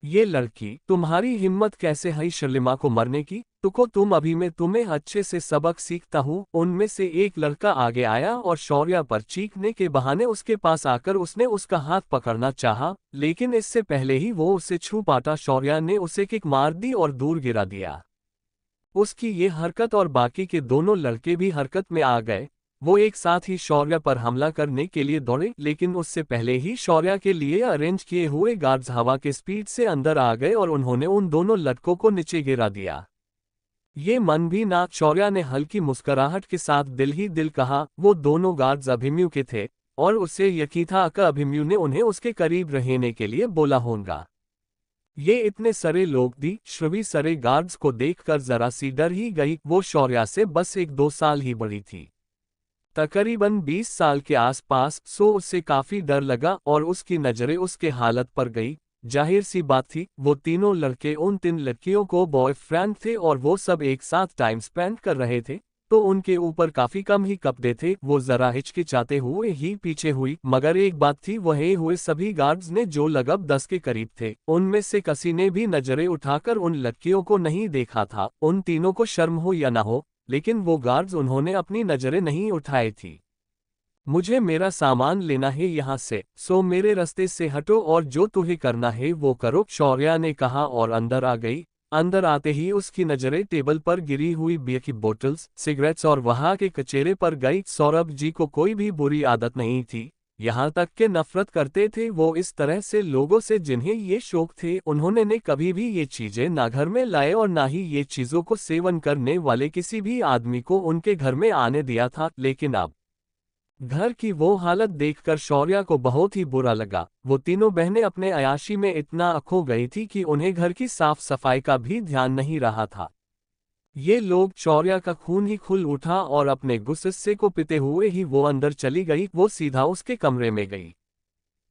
ये लड़की, तुम्हारी हिम्मत कैसे है शर्लिमा को मरने की? तुम अभी मैं तुम्हें अच्छे से सबक सीखता हूँ। उनमें से एक लड़का आगे आया और शौर्या पर चीखने के बहाने उसके पास आकर उसने उसका हाथ पकड़ना चाहा, लेकिन इससे पहले ही वो उसे छू पाता शौर्या ने उसे किक मार दी और दूर गिरा दिया। उसकी ये हरकत और बाकी के दोनों लड़के भी हरकत में आ गए। वो एक साथ ही शौर्या पर हमला करने के लिए दौड़े, लेकिन उससे पहले ही शौर्या के लिए अरेंज किए हुए गार्ड्स हवा के स्पीड से अंदर आ गए और उन्होंने उन दोनों लड़कों को नीचे गिरा दिया। ये मन भी ना, शौर्या ने हल्की मुस्कुराहट के साथ दिल ही दिल कहा। वो दोनों गार्ड्स अभिमन्यु के थे और उसे यकीन था कि अभिमन्यु ने उन्हें उसके करीब रहने के लिए बोला होगा। ये इतने सारे लोग दी श्रवी सारे गार्ड्स को देखकर जरा सी डर ही गई। वो शौर्या से बस 1-2 साल ही बड़ी थी, तकरीबन 20 साल के आसपास। सो उसे काफी डर लगा और उसकी नजरें उसके हालत पर गई। जाहिर सी बात थी, वो तीनों लड़के उन 3 लड़कियों को बॉयफ्रेंड थे और वो सब एक साथ टाइम स्पेंड कर रहे थे, तो उनके ऊपर काफी कम ही कपड़े थे। वो जरा हिचकिचाते हुए ही पीछे हुई, मगर एक बात थी, वह हुए सभी गार्ड्स ने जो लगभग 10 के करीब थे, उनमें से किसी ने भी नजरें उठाकर उन लड़कियों को नहीं देखा था। उन तीनों को शर्म हो या ना हो, लेकिन वो गार्ड्स उन्होंने अपनी नजरें नहीं उठाई थी। मुझे मेरा सामान लेना है यहाँ से, सो मेरे रास्ते से हटो और जो तुम्हें करना है वो करो, शौर्या ने कहा और अंदर आ गई। अंदर आते ही उसकी नजरें टेबल पर गिरी हुई बियर की बोतल्स, सिगरेट्स और वहां के कचेरे पर गई। सौरभ जी को कोई भी बुरी आदत नहीं थी, यहाँ तक के नफरत करते थे वो इस तरह से लोगों से जिन्हें ये शौक थे। उन्होंने ने कभी भी ये चीजें ना घर में लाए और ना ही ये चीजों को सेवन करने वाले किसी भी आदमी को उनके घर में आने दिया था। लेकिन अब घर की वो हालत देखकर शौर्या को बहुत ही बुरा लगा। वो तीनों बहनें अपने अयाशी में इतना खो गई थी कि उन्हें घर की साफ सफाई का भी ध्यान नहीं रहा था। ये लोग, शौर्या का खून ही खुल उठा और अपने गुस्से को पीते हुए ही वो अंदर चली गई। वो सीधा उसके कमरे में गई।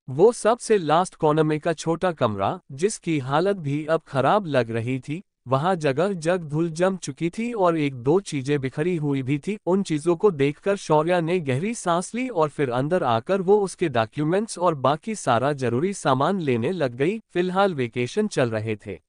वो सबसे लास्ट कॉर्नर में का छोटा कमरा, जिसकी हालत भी अब खराब लग रही थी, वहां जगह जग धूल जम चुकी थी और 1-2 चीजें बिखरी हुई भी थी। उन चीजों को देखकर शौर्या ने गहरी सांस ली और फिर अंदर आकर वो उसके डॉक्यूमेंट्स और बाकी सारा जरूरी सामान लेने लग गई। फिलहाल वेकेशन चल रहे थे,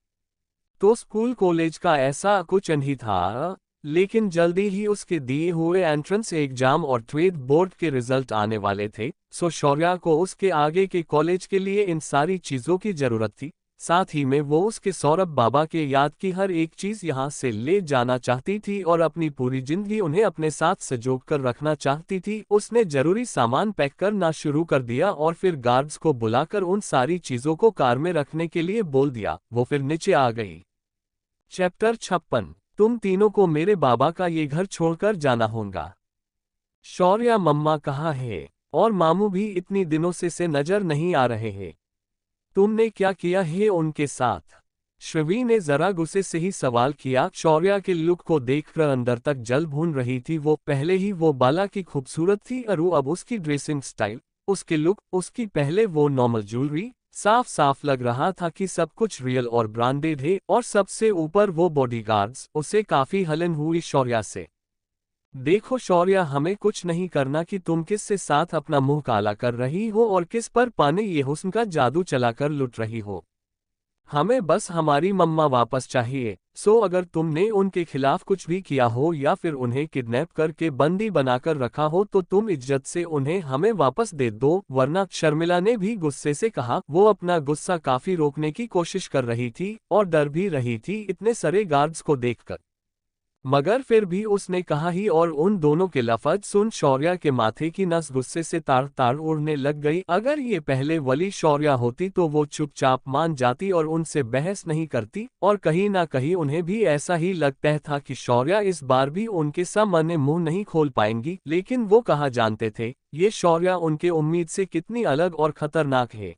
तो स्कूल कॉलेज का ऐसा कुछ नहीं था, लेकिन जल्दी ही उसके दिए हुए एंट्रेंस एग्जाम और ट्वेल्थ बोर्ड के रिजल्ट आने वाले थे। सो शौर्या को उसके आगे के कॉलेज के लिए इन सारी चीजों की जरूरत थी। साथ ही में वो उसके सौरभ बाबा के याद की हर एक चीज यहाँ से ले जाना चाहती थी और अपनी पूरी जिंदगी उन्हें अपने साथ संजोग कर रखना चाहती थी। उसने जरूरी सामान पैक करना शुरू कर दिया और फिर गार्ड्स को बुलाकर उन सारी चीजों को कार में रखने के लिए बोल दिया। वो फिर नीचे आ गई। चैप्टर 56। तुम तीनों को मेरे बाबा का ये घर छोड़कर जाना होगा। शौर्या, मम्मा कहाँ है? और मामू भी इतनी दिनों से नजर नहीं आ रहे हैं। तुमने क्या किया है उनके साथ? श्रवी ने जरा गुस्से से ही सवाल किया। शौर्या के लुक को देखकर अंदर तक जल भून रही थी। वो पहले ही वो बाला की खूबसूरत थी और अब उसकी ड्रेसिंग स्टाइल, उसके लुक, उसकी पहले वो नॉर्मल ज्वेलरी, साफ साफ लग रहा था कि सब कुछ रियल और ब्रांडेड है। और सबसे ऊपर वो बॉडीगार्ड्स, उसे काफी हलन हुई शौर्या से। देखो शौर्या, हमें कुछ नहीं करना कि तुम किस से साथ अपना मुंह काला कर रही हो और किस पर पाने ये हुस्न का जादू चलाकर लुट रही हो। हमें बस हमारी मम्मा वापस चाहिए। सो अगर तुमने उनके खिलाफ कुछ भी किया हो या फिर उन्हें किडनैप करके बंदी बनाकर रखा हो तो तुम इज्जत से उन्हें हमें वापस दे दो, वरना शर्मिला ने भी गुस्से से कहा। वो अपना गुस्सा काफी रोकने की कोशिश कर रही थी और डर भी रही थी इतने सारे गार्ड्स को देखकर, मगर फिर भी उसने कहा ही और उन दोनों के लफ्ज सुन शौर्या के माथे की नस गुस्से से तार तार उड़ने लग गई। अगर ये पहले वाली शौर्या होती तो वो चुपचाप मान जाती और उनसे बहस नहीं करती, और कहीं ना कहीं उन्हें भी ऐसा ही लगता था कि शौर्या इस बार भी उनके सामने मुंह नहीं खोल पाएंगी। लेकिन वो कहा जानते थे ये शौर्या उनके उम्मीद से कितनी अलग और खतरनाक है।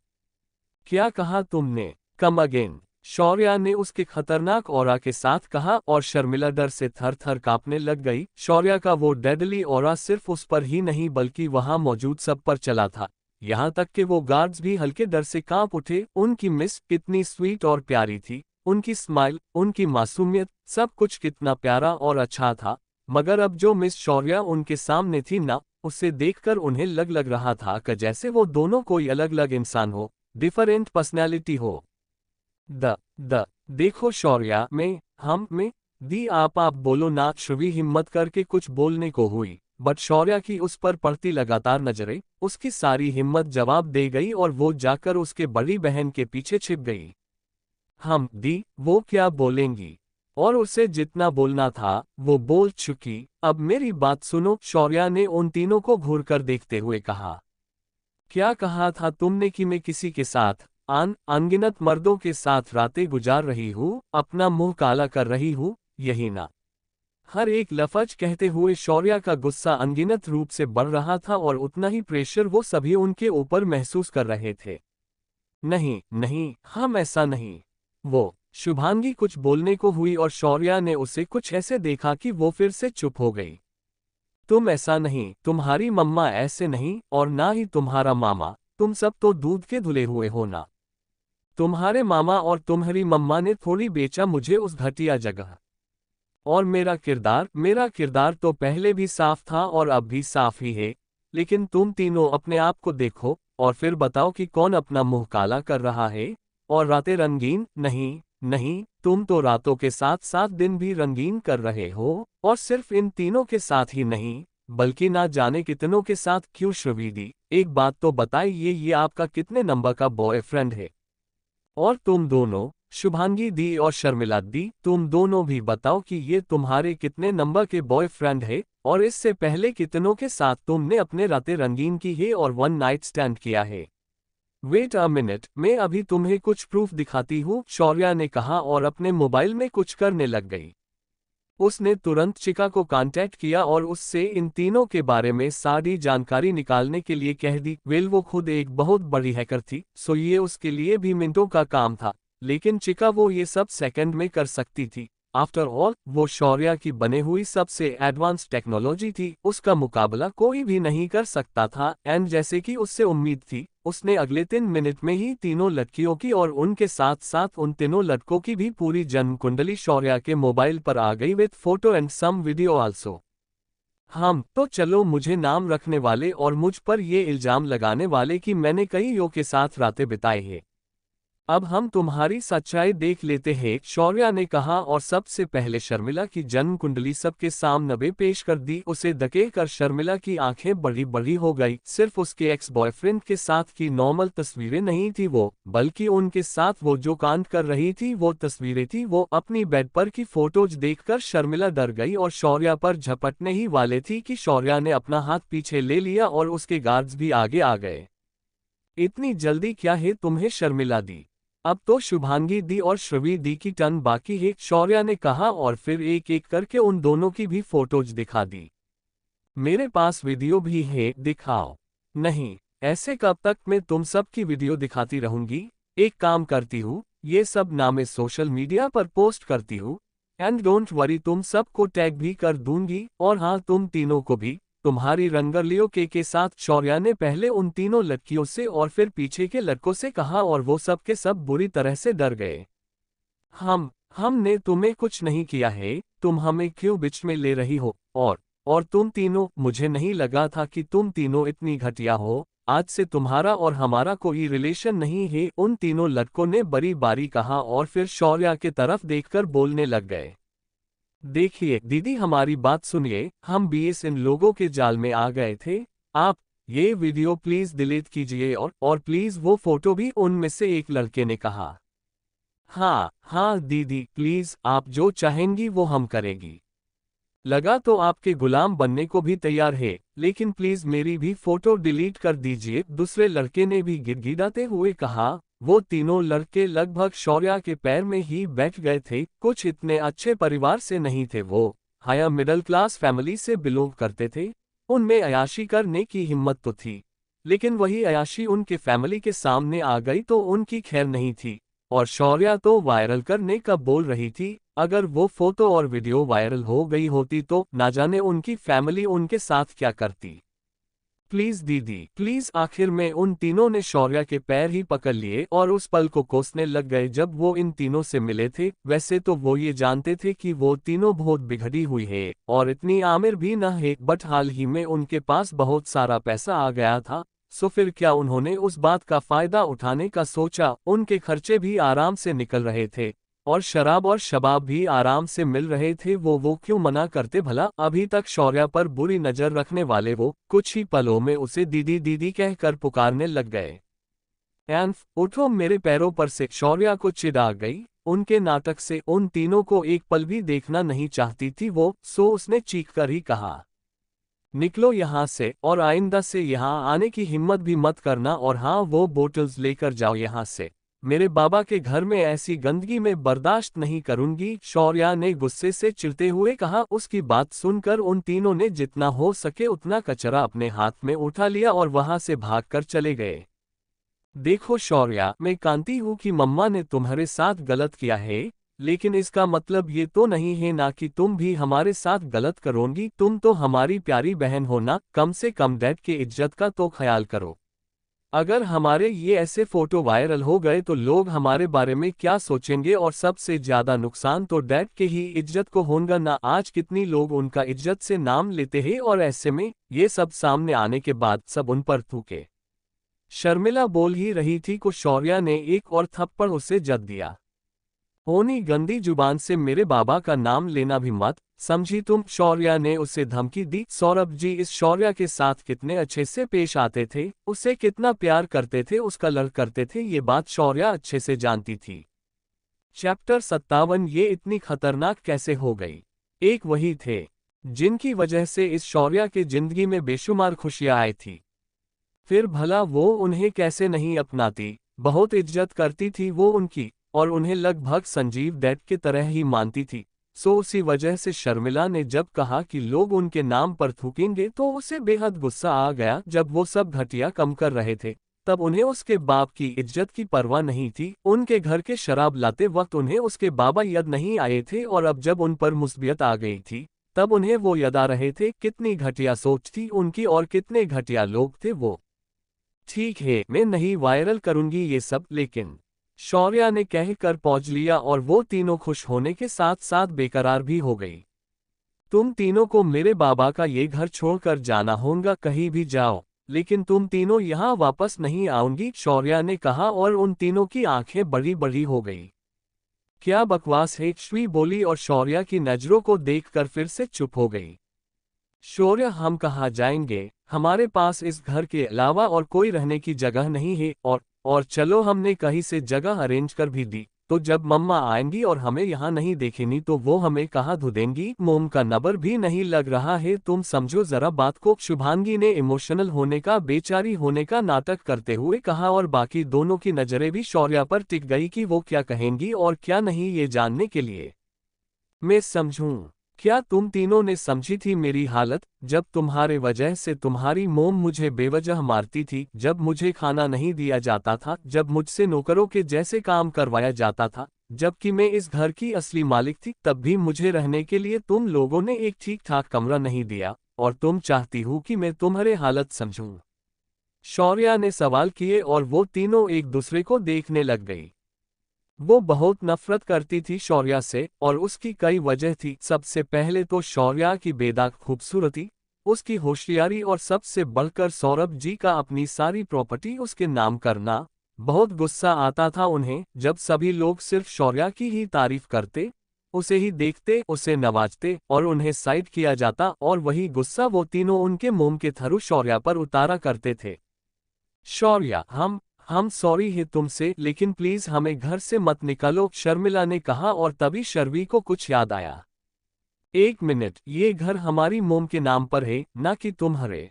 क्या कहा तुमने? कम अगेन, शौर्या ने उसके खतरनाक ऑरा के साथ कहा और शर्मिला डर से थर थर कांपने लग गई। शौर्या का वो डेडली ऑरा सिर्फ उस पर ही नहीं बल्कि वहां मौजूद सब पर चला था, यहाँ तक कि वो गार्ड्स भी हल्के डर से कांप उठे। उनकी मिस कितनी स्वीट और प्यारी थी, उनकी स्माइल, उनकी मासूमियत, सब कुछ कितना प्यारा और अच्छा था। मगर अब जो मिस शौर्या उनके सामने थी ना, उसे देखकर उन्हें लग रहा था कि जैसे वो दोनों कोई अलग अलग इंसान हो, डिफरेंट पर्सनैलिटी हो। द देखो शौर्या, में दी आप बोलो ना। श्रवी हिम्मत करके कुछ बोलने को हुई, बट शौर्या की उस पर पड़ती लगातार नजरें उसकी सारी हिम्मत जवाब दे गई और वो जाकर उसके बड़ी बहन के पीछे छिप गई। दी वो क्या बोलेंगी, और उसे जितना बोलना था वो बोल चुकी। अब मेरी बात सुनो, शौर्या ने उन तीनों को घूरकर देखते हुए कहा। क्या कहा था तुमने कि मैं किसी के साथ, अनगिनत मर्दों के साथ रातें गुजार रही हूँ, अपना मुंह काला कर रही हूँ, यही ना? हर एक लफ्ज कहते हुए शौर्या का गुस्सा अनगिनत रूप से बढ़ रहा था और उतना ही प्रेशर वो सभी उनके ऊपर महसूस कर रहे थे। नहीं नहीं, हम ऐसा नहीं। वो शुभांगी कुछ बोलने को हुई और शौर्या ने उसे कुछ ऐसे देखा कि वो फिर से चुप हो गई। तुम ऐसा नहीं, तुम्हारी मम्मा ऐसे नहीं, और ना ही तुम्हारा मामा, तुम सब तो दूध के धुले हुए हो ना। तुम्हारे मामा और तुम्हारी मम्मा ने थोड़ी बेचा मुझे उस घटिया जगह। और मेरा किरदार तो पहले भी साफ था और अब भी साफ ही है। लेकिन तुम तीनों अपने आप को देखो और फिर बताओ कि कौन अपना मुंह काला कर रहा है। और रातें रंगीन नहीं, नहीं, तुम तो रातों के साथ साथ दिन भी रंगीन कर रहे हो, और सिर्फ इन तीनों के साथ ही नहीं बल्कि ना जाने कितनों के साथ। क्यों श्रवीदी, एक बात तो बताइए, ये आपका कितने नंबर का बॉयफ्रेंड है? और तुम दोनों, शुभांगी दी और शर्मिला दी, तुम दोनों भी बताओ कि ये तुम्हारे कितने नंबर के बॉयफ्रेंड है, और इससे पहले कितनों के साथ तुमने अपने रातें रंगीन की है और वन नाइट स्टैंड किया है? वेट अ मिनट, मैं अभी तुम्हें कुछ प्रूफ दिखाती हूँ, शौर्या ने कहा और अपने मोबाइल में कुछ करने लग गई। उसने तुरंत चिका को कांटेक्ट किया और उससे इन तीनों के बारे में सारी जानकारी निकालने के लिए कह दी। वेल, वो खुद एक बहुत बड़ी हैकर थी, सो ये उसके लिए भी मिनटों का काम था, लेकिन चिका वो ये सब सेकंड में कर सकती थी। आफ्टर ऑल, वो शौर्या की बने हुई सबसे एडवांस टेक्नोलॉजी थी, उसका मुकाबला कोई भी नहीं कर सकता था। एंड जैसे कि उससे उम्मीद थी, उसने अगले 3 मिनट में ही तीनों लड़कियों की और उनके साथ साथ उन तीनों लड़कों की भी पूरी जन्म कुंडली शौर्या के मोबाइल पर आ गई with photo and some video also. तो चलो, मुझे नाम रखने वाले और मुझ पर ये इल्जाम लगाने वाले कि मैंने कई यो के साथ रातें बिताई है, अब हम तुम्हारी सच्चाई देख लेते हैं, शौर्या ने कहा और सबसे पहले शर्मिला की जन्म कुंडली सबके सामने पेश कर दी। उसे धकेलकर शर्मिला की आंखें बड़ी बड़ी हो गई। सिर्फ उसके एक्स बॉयफ्रेंड के साथ की नॉर्मल तस्वीरें नहीं थी वो, बल्कि उनके साथ वो जो कांड कर रही थी वो तस्वीरें थी। वो अपनी बेड पर की फोटोज देखकर शर्मिला डर गई और शौर्या पर झपटने ही वाले थी कि शौर्या ने अपना हाथ पीछे ले लिया और उसके गार्ड्स भी आगे आ गए। इतनी जल्दी क्या है तुम्हें शर्मिला दी? अब तो शुभांगी दी और श्रवी दी की टर्न बाकी है, शौर्या ने कहा और फिर एक एक करके उन दोनों की भी फोटोज दिखा दी। मेरे पास वीडियो भी है, दिखाओ। नहीं, ऐसे कब तक मैं तुम सब की वीडियो दिखाती रहूंगी? एक काम करती हूँ, ये सब नामे सोशल मीडिया पर पोस्ट करती हूँ, एंड डोंट वरी, तुम सबको टैग भी कर दूंगी, और हाँ, तुम तीनों को भी, तुम्हारी रंगरलियों के साथ। शौर्या ने पहले उन तीनों लड़कियों से और फिर पीछे के लड़कों से कहा और वो सब के सब बुरी तरह से डर गए। हमने तुम्हें कुछ नहीं किया है, तुम हमें क्यों बीच में ले रही हो? और तुम तीनों, मुझे नहीं लगा था कि तुम तीनों इतनी घटिया हो। आज से तुम्हारा और हमारा कोई रिलेशन नहीं है। उन तीनों लड़कों ने बड़ी बारी कहा और फिर शौर्या के तरफ देखकर बोलने लग गए। देखिए दीदी, हमारी बात सुनिए, हम बीएस इन लोगों के जाल में आ गए थे। आप ये वीडियो प्लीज डिलीट कीजिए और प्लीज वो फोटो भी। उनमें से एक लड़के ने कहा। हाँ हाँ दीदी, प्लीज आप जो चाहेंगी वो हम करेंगी। लगा तो आपके गुलाम बनने को भी तैयार है, लेकिन प्लीज मेरी भी फोटो डिलीट कर दीजिए, दूसरे लड़के ने भी गिड़गिड़ाते हुए कहा। वो तीनों लड़के लगभग शौर्या के पैर में ही बैठ गए थे। कुछ इतने अच्छे परिवार से नहीं थे वो, हायर मिडिल क्लास फैमिली से बिलोंग करते थे। उनमें अयाशी करने की हिम्मत तो थी, लेकिन वही अयाशी उनके फैमिली के सामने आ गई तो उनकी खैर नहीं थी। और शौर्या तो वायरल करने का बोल रही थी। अगर वो फोटो और वीडियो वायरल हो गई होती तो ना जाने उनकी फैमिली उनके साथ क्या करती। प्लीज दीदी प्लीज। आखिर में उन तीनों ने शौर्या के पैर ही पकड़ लिए और उस पल को कोसने लग गए जब वो इन तीनों से मिले थे। वैसे तो वो ये जानते थे कि वो तीनों बहुत बिगड़ी हुई है और इतनी आमिर भी न है, बट हाल ही में उनके पास बहुत सारा पैसा आ गया था। सो फिर क्या उन्होंने उस बात का फायदा उठाने का सोचा। उनके खर्चे भी आराम से निकल रहे थे और शराब और शबाब भी आराम से मिल रहे थे। वो क्यों मना करते भला। अभी तक शौर्या पर बुरी नजर रखने वाले वो कुछ ही पलों में उसे दीदी दीदी कहकर पुकारने लग गए। एन्फ उठो मेरे पैरों पर से। शौर्या को चिढ़ आ गई उनके नाटक से। उन तीनों को एक पल भी देखना नहीं चाहती थी वो। सो उसने चीखकर ही कहा, निकलो यहाँ से और आइंदा से यहाँ आने की हिम्मत भी मत करना। और हाँ, वो बोतल्स लेकर जाओ यहाँ से। मेरे बाबा के घर में ऐसी गंदगी में बर्दाश्त नहीं करूंगी, शौर्या ने गुस्से से चिढ़ते हुए कहा। उसकी बात सुनकर उन तीनों ने जितना हो सके उतना कचरा अपने हाथ में उठा लिया और वहां से भागकर चले गए। देखो शौर्या, मैं जानती हूँ कि मम्मा ने तुम्हारे साथ गलत किया है, लेकिन इसका मतलब ये तो नहीं है ना कि तुम भी हमारे साथ गलत करोगी। तुम तो हमारी प्यारी बहन हो ना, कम से कम डैड के इज्जत का तो ख्याल करो। अगर हमारे ये ऐसे फोटो वायरल हो गए तो लोग हमारे बारे में क्या सोचेंगे, और सबसे ज्यादा नुकसान तो डैड के ही इज्जत को होगा ना। आज कितनी लोग उनका इज्जत से नाम लेते हैं और ऐसे में ये सब सामने आने के बाद सब उन पर थूके। शर्मिला बोल ही रही थी को शौर्या ने एक और थप्पड़ उसे जद दिया। होनी गंदी जुबान से मेरे बाबा का नाम लेना भी मत, समझी तुम। शौर्या ने उसे धमकी दी। सौरभ जी इस शौर्या के साथ कितने अच्छे से पेश आते थे, उसे कितना प्यार करते थे, उसका लड़ करते थे, ये बात शौर्या अच्छे से जानती थी। चैप्टर 57 ये इतनी खतरनाक कैसे हो गई। एक वही थे जिनकी वजह से इस शौर्या के जिंदगी में बेशुमार खुशियां आई थी। फिर भला वो उन्हें कैसे नहीं अपनाती। बहुत इज्जत करती थी वो उनकी और उन्हें लगभग संजीव डैड की तरह ही मानती थी। सो उसी वजह से शर्मिला ने जब कहा कि लोग उनके नाम पर थूकेंगे तो उसे बेहद गुस्सा आ गया। जब वो सब घटिया कम कर रहे थे तब उन्हें उसके बाप की इज्जत की परवाह नहीं थी। उनके घर के शराब लाते वक्त उन्हें उसके बाबा याद नहीं आए थे, और अब जब उन पर मुसीबत आ गई थी तब उन्हें वो याद आ रहे थे। कितनी घटिया सोच थी उनकी और कितने घटिया लोग थे वो। ठीक है, मैं नहीं वायरल करूंगी ये सब, लेकिन शौर्या ने कहकर पहुंच लिया और वो तीनों खुश होने के साथ साथ बेकरार भी हो गई। तुम तीनों को मेरे बाबा का ये घर छोड़कर जाना होगा, कहीं भी जाओ, लेकिन तुम तीनों यहाँ वापस नहीं आओगी, शौर्या ने कहा और उन तीनों की आंखें बड़ी बड़ी हो गई। क्या बकवास है, श्री बोली और शौर्या की नजरों को देखकर फिर से चुप हो गई। शौर्या, हम कहाँ जाएंगे, हमारे पास इस घर के अलावा और कोई रहने की जगह नहीं है। और चलो हमने कहीं से जगह अरेंज कर भी दी, तो जब मम्मा आएंगी और हमें यहाँ नहीं देखेंगी तो वो हमें कहाँ धुदेंगी। मोम का नंबर भी नहीं लग रहा है, तुम समझो जरा बात को। शुभांगी ने इमोशनल होने का, बेचारी होने का नाटक करते हुए कहा, और बाकी दोनों की नजरें भी शौर्या पर टिक गई कि वो क्या कहेंगी और क्या नहीं ये जानने के लिए। मैं समझूं, क्या तुम तीनों ने समझी थी मेरी हालत, जब तुम्हारे वजह से तुम्हारी मोम मुझे बेवजह मारती थी, जब मुझे खाना नहीं दिया जाता था, जब मुझसे नौकरों के जैसे काम करवाया जाता था, जबकि मैं इस घर की असली मालिक थी, तब भी मुझे रहने के लिए तुम लोगों ने एक ठीक ठाक कमरा नहीं दिया, और तुम चाहती हो कि मैं तुम्हारे हालत समझूं। शौर्या ने सवाल किए और वो तीनों एक दूसरे को देखने लग गई। वो बहुत नफरत करती थी शौर्या से, और उसकी कई वजह थी। सबसे पहले तो शौर्या की बेदाग खूबसूरती, उसकी होशियारी और सबसे बढ़कर सौरभ जी का अपनी सारी प्रॉपर्टी उसके नाम करना। बहुत गुस्सा आता था उन्हें जब सभी लोग सिर्फ शौर्या की ही तारीफ करते, उसे ही देखते, उसे नवाजते और उन्हें साइड किया जाता, और वही गुस्सा वो तीनों उनके मोम के थरू शौर्या पर उतारा करते थे। शौर्या, हम सॉरी है तुमसे, लेकिन प्लीज हमें घर से मत निकालो, शर्मिला ने कहा, और तभी शर्वी को कुछ याद आया। एक मिनट, ये घर हमारी मोम के नाम पर है, ना कि तुम्हारे।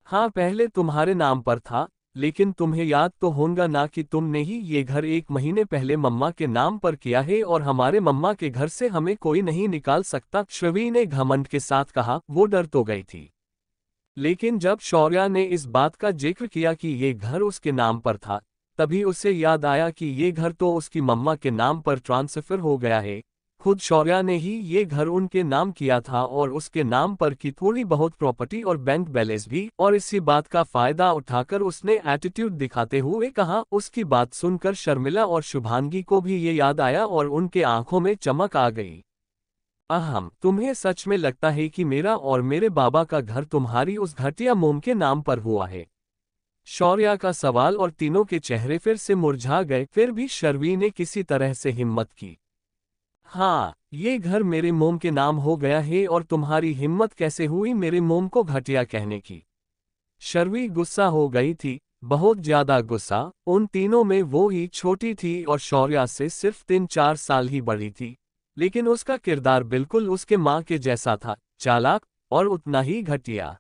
हाँ, पहले तुम्हारे नाम पर था, लेकिन तुम्हें याद तो होगा ना कि तुमने ही ये घर 1 महीने पहले मम्मा के नाम पर किया है, और हमारे मम्मा के घर से हमें कोई नहीं निकाल सकता, श्रवी ने घमंड के साथ कहा। वो डर तो गई थी, लेकिन जब शौर्या ने इस बात का जिक्र किया कि ये घर उसके नाम पर था, तभी उसे याद आया कि ये घर तो उसकी मम्मा के नाम पर ट्रांसफर हो गया है। खुद शौर्या ने ही ये घर उनके नाम किया था, और उसके नाम पर की थोड़ी बहुत प्रॉपर्टी और बैंक बैलेंस भी, और इसी बात का फायदा उठाकर उसने एटीट्यूड दिखाते हुए कहा। उसकी बात सुनकर शर्मिला और शुभांगी को भी ये याद आया और उनके आंखों में चमक आ गई। अहम, तुम्हें सच में लगता है कि मेरा और मेरे बाबा का घर तुम्हारी उस घटिया मोम के नाम पर हुआ है? शौर्या का सवाल, और तीनों के चेहरे फिर से मुरझा गए। फिर भी शर्वी ने किसी तरह से हिम्मत की। हाँ, ये घर मेरे मोम के नाम हो गया है, और तुम्हारी हिम्मत कैसे हुई मेरे मोम को घटिया कहने की? शर्वी गुस्सा हो गई थी, बहुत ज्यादा गुस्सा। उन तीनों में वो ही छोटी थी और शौर्या से सिर्फ 3-4 साल ही बड़ी थी, लेकिन उसका किरदार बिल्कुल उसके माँ के जैसा था, चालाक और उतना ही घटिया।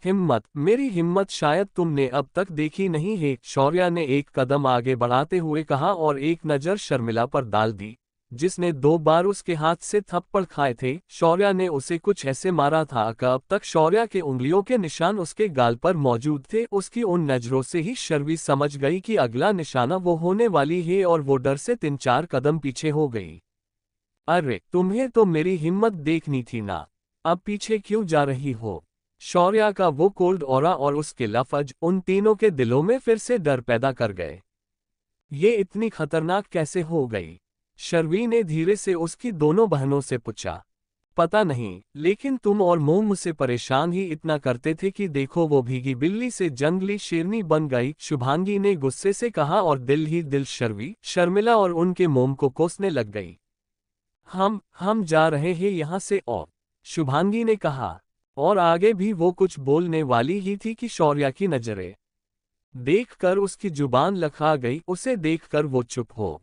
हिम्मत, मेरी हिम्मत शायद तुमने अब तक देखी नहीं है, शौर्या ने एक कदम आगे बढ़ाते हुए कहा, और एक नज़र शर्मिला पर डाल दी, जिसने 2 बार उसके हाथ से थप्पड़ खाए थे। शौर्या ने उसे कुछ ऐसे मारा था कि अब तक शौर्या के उंगलियों के निशान उसके गाल पर मौजूद थे। उसकी उन नजरों से ही शर्वी समझ गई कि अगला निशाना वो होने वाली है, और वो डर से 3-4 कदम पीछे हो गई। अरे, तुम्हें तो मेरी हिम्मत देखनी थी ना, अब पीछे क्यों जा रही हो? शौर्या का वो कोल्ड ऑरा और उसके लफ्ज उन तीनों के दिलों में फिर से डर पैदा कर गए। ये इतनी खतरनाक कैसे हो गई? शर्वी ने धीरे से उसकी दोनों बहनों से पूछा। पता नहीं, लेकिन तुम और मोम मुझसे परेशान ही इतना करते थे कि देखो वो भीगी बिल्ली से जंगली शेरनी बन गई, शुभांगी ने गुस्से से कहा, और दिल ही दिल शर्वी, शर्मिला और उनके मोम को कोसने लग गई। हम जा रहे हैं यहाँ से, और शुभांगी ने कहा, और आगे भी वो कुछ बोलने वाली ही थी कि शौर्या की नजरें देखकर उसकी जुबान लखा गई। उसे देखकर वो चुप हो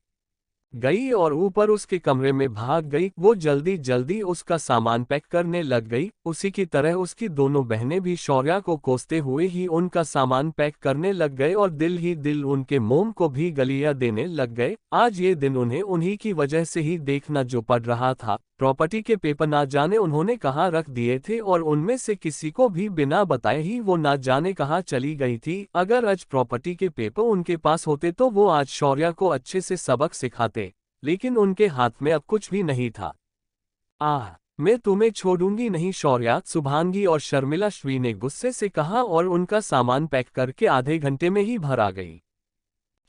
गई और ऊपर उसके कमरे में भाग गई। वो जल्दी जल्दी उसका सामान पैक करने लग गई। उसी की तरह उसकी दोनों बहनें भी शौर्या को कोसते हुए ही उनका सामान पैक करने लग गए, और दिल ही दिल उनके मोम को भी गलियां देने लग गए। आज ये दिन उन्हें उन्हीं की वजह से ही देखना जो पड़ रहा था। प्रॉपर्टी के पेपर ना जाने उन्होंने कहाँ रख दिए थे, और उनमें से किसी को भी बिना बताए ही वो ना जाने कहाँ चली गई थी। अगर आज प्रॉपर्टी के पेपर उनके पास होते तो वो आज शौर्या को अच्छे से सबक सिखाते, लेकिन उनके हाथ में अब कुछ भी नहीं था। मैं तुम्हें छोड़ूंगी नहीं शौर्या, शुभांगी और शर्मिला श्री ने गुस्से से कहा, और उनका सामान पैक करके आधे घंटे में ही भर आ गई।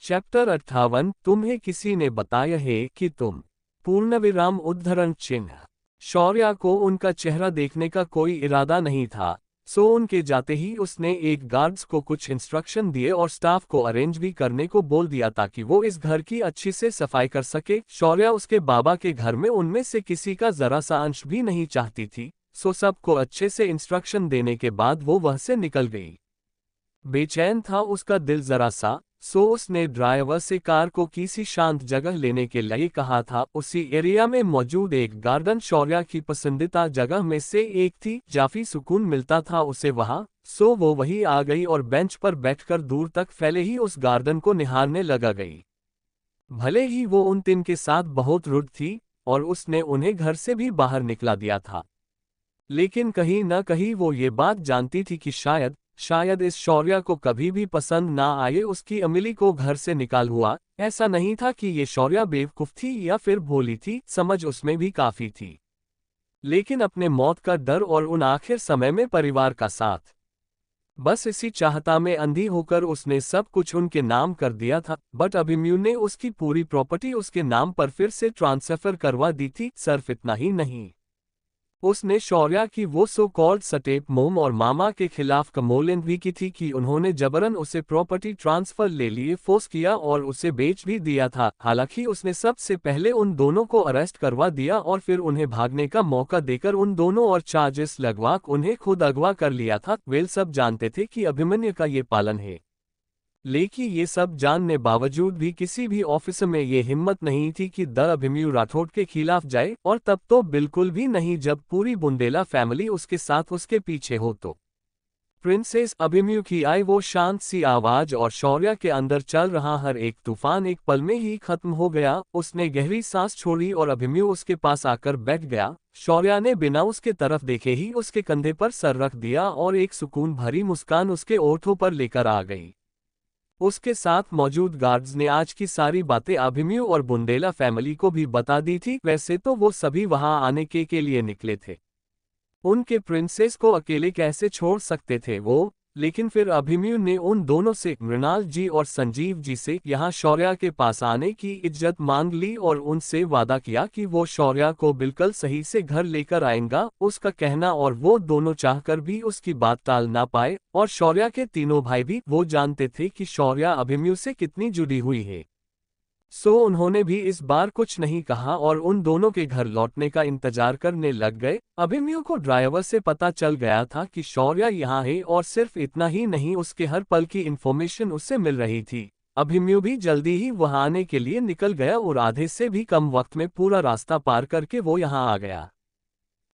चैप्टर 58। तुम्हें किसी ने बताया है कि तुम पूर्णविराम उद्धरण चिन्ह। शौर्या को उनका चेहरा देखने का कोई इरादा नहीं था, सो उनके जाते ही उसने एक गार्ड्स को कुछ इंस्ट्रक्शन दिए और स्टाफ को अरेंज भी करने को बोल दिया ताकि वो इस घर की अच्छी से सफाई कर सके। शौर्या उसके बाबा के घर में उनमें से किसी का जरा सा अंश भी नहीं चाहती थी, सो सबको अच्छे से इंस्ट्रक्शन देने के बाद वो वह से निकल गई। बेचैन था उसका दिल जरा सा, सो उसने ड्राइवर से कार को किसी शांत जगह लेने के लिए कहा था। उसी एरिया में मौजूद एक गार्डन शौर्या की पसंदीदा जगह में से एक थी, काफी सुकून मिलता था उसे वहां, सो वो वहीं आ गई और बेंच पर बैठकर दूर तक फैले ही उस गार्डन को निहारने लगा गई। भले ही वो उन तीन के साथ बहुत रुड थी और उसने उन्हें घर से भी बाहर निकला दिया था, लेकिन कहीं न कहीं वो ये बात जानती थी कि शायद इस शौर्या को कभी भी पसंद ना आए उसकी अमिली को घर से निकाल हुआ। ऐसा नहीं था कि ये शौर्या बेवकूफ थी या फिर भोली थी, समझ उसमें भी काफी थी, लेकिन अपने मौत का डर और उन आखिर समय में परिवार का साथ, बस इसी चाहता में अंधी होकर उसने सब कुछ उनके नाम कर दिया था। बट अभिमन्यु ने उसकी पूरी प्रॉपर्टी उसके नाम पर फिर से ट्रांसफर करवा दी थी। सिर्फ इतना ही नहीं, उसने शौर्या की वो सो कॉल्ड स्टेप मोम और मामा के खिलाफ कंप्लेंट भी की थी कि उन्होंने जबरन उसे प्रॉपर्टी ट्रांसफर ले लिए फोर्स किया और उसे बेच भी दिया था। हालांकि उसने सबसे पहले उन दोनों को अरेस्ट करवा दिया और फिर उन्हें भागने का मौका देकर उन दोनों और चार्जेस लगवा उन्हें खुद अगवा कर लिया था। वे सब जानते थे कि अभिमन्यु का ये पालन है, लेकिन ये सब जानने बावजूद भी किसी भी ऑफिसर में ये हिम्मत नहीं थी कि द अभिमन्यु राठौड़ के खिलाफ जाए, और तब तो बिल्कुल भी नहीं जब पूरी बुंदेला फैमिली उसके साथ उसके पीछे हो। तो प्रिंसेस अभिमन्यु की आई वो शांत सी आवाज और शौर्या के अंदर चल रहा हर एक तूफान एक पल में ही खत्म हो गया। उसने गहरी सांस छोड़ी और अभिमन्यु उसके पास आकर बैठ गया। शौर्या ने बिना उसके तरफ देखे ही उसके कंधे पर सर रख दिया और एक सुकून भरी मुस्कान उसके ओठों पर लेकर आ गई। उसके साथ मौजूद गार्ड्स ने आज की सारी बातें अभिमन्यु और बुंदेला फैमिली को भी बता दी थी। वैसे तो वो सभी वहां आने के लिए निकले थे, उनके प्रिंसेस को अकेले कैसे छोड़ सकते थे वो। लेकिन फिर अभिमन्यु ने उन दोनों से, मृणाल जी और संजीव जी से, यहाँ शौर्या के पास आने की इज्जत मांग ली और उनसे वादा किया कि वो शौर्या को बिल्कुल सही से घर लेकर आएगा। उसका कहना और वो दोनों चाहकर भी उसकी बात टाल ना पाए, और शौर्या के तीनों भाई भी वो जानते थे कि शौर्या अभिमन्यु से कितनी जुड़ी हुई है। सो उन्होंने भी इस बार कुछ नहीं कहा और उन दोनों के घर लौटने का इंतजार करने लग गए। अभिमन्यु को ड्राइवर से पता चल गया था कि शौर्या यहाँ है, और सिर्फ इतना ही नहीं, उसके हर पल की इन्फॉर्मेशन उससे मिल रही थी। अभिमन्यु भी जल्दी ही वहां आने के लिए निकल गया और आधे से भी कम वक्त में पूरा रास्ता पार करके वो यहाँ आ गया।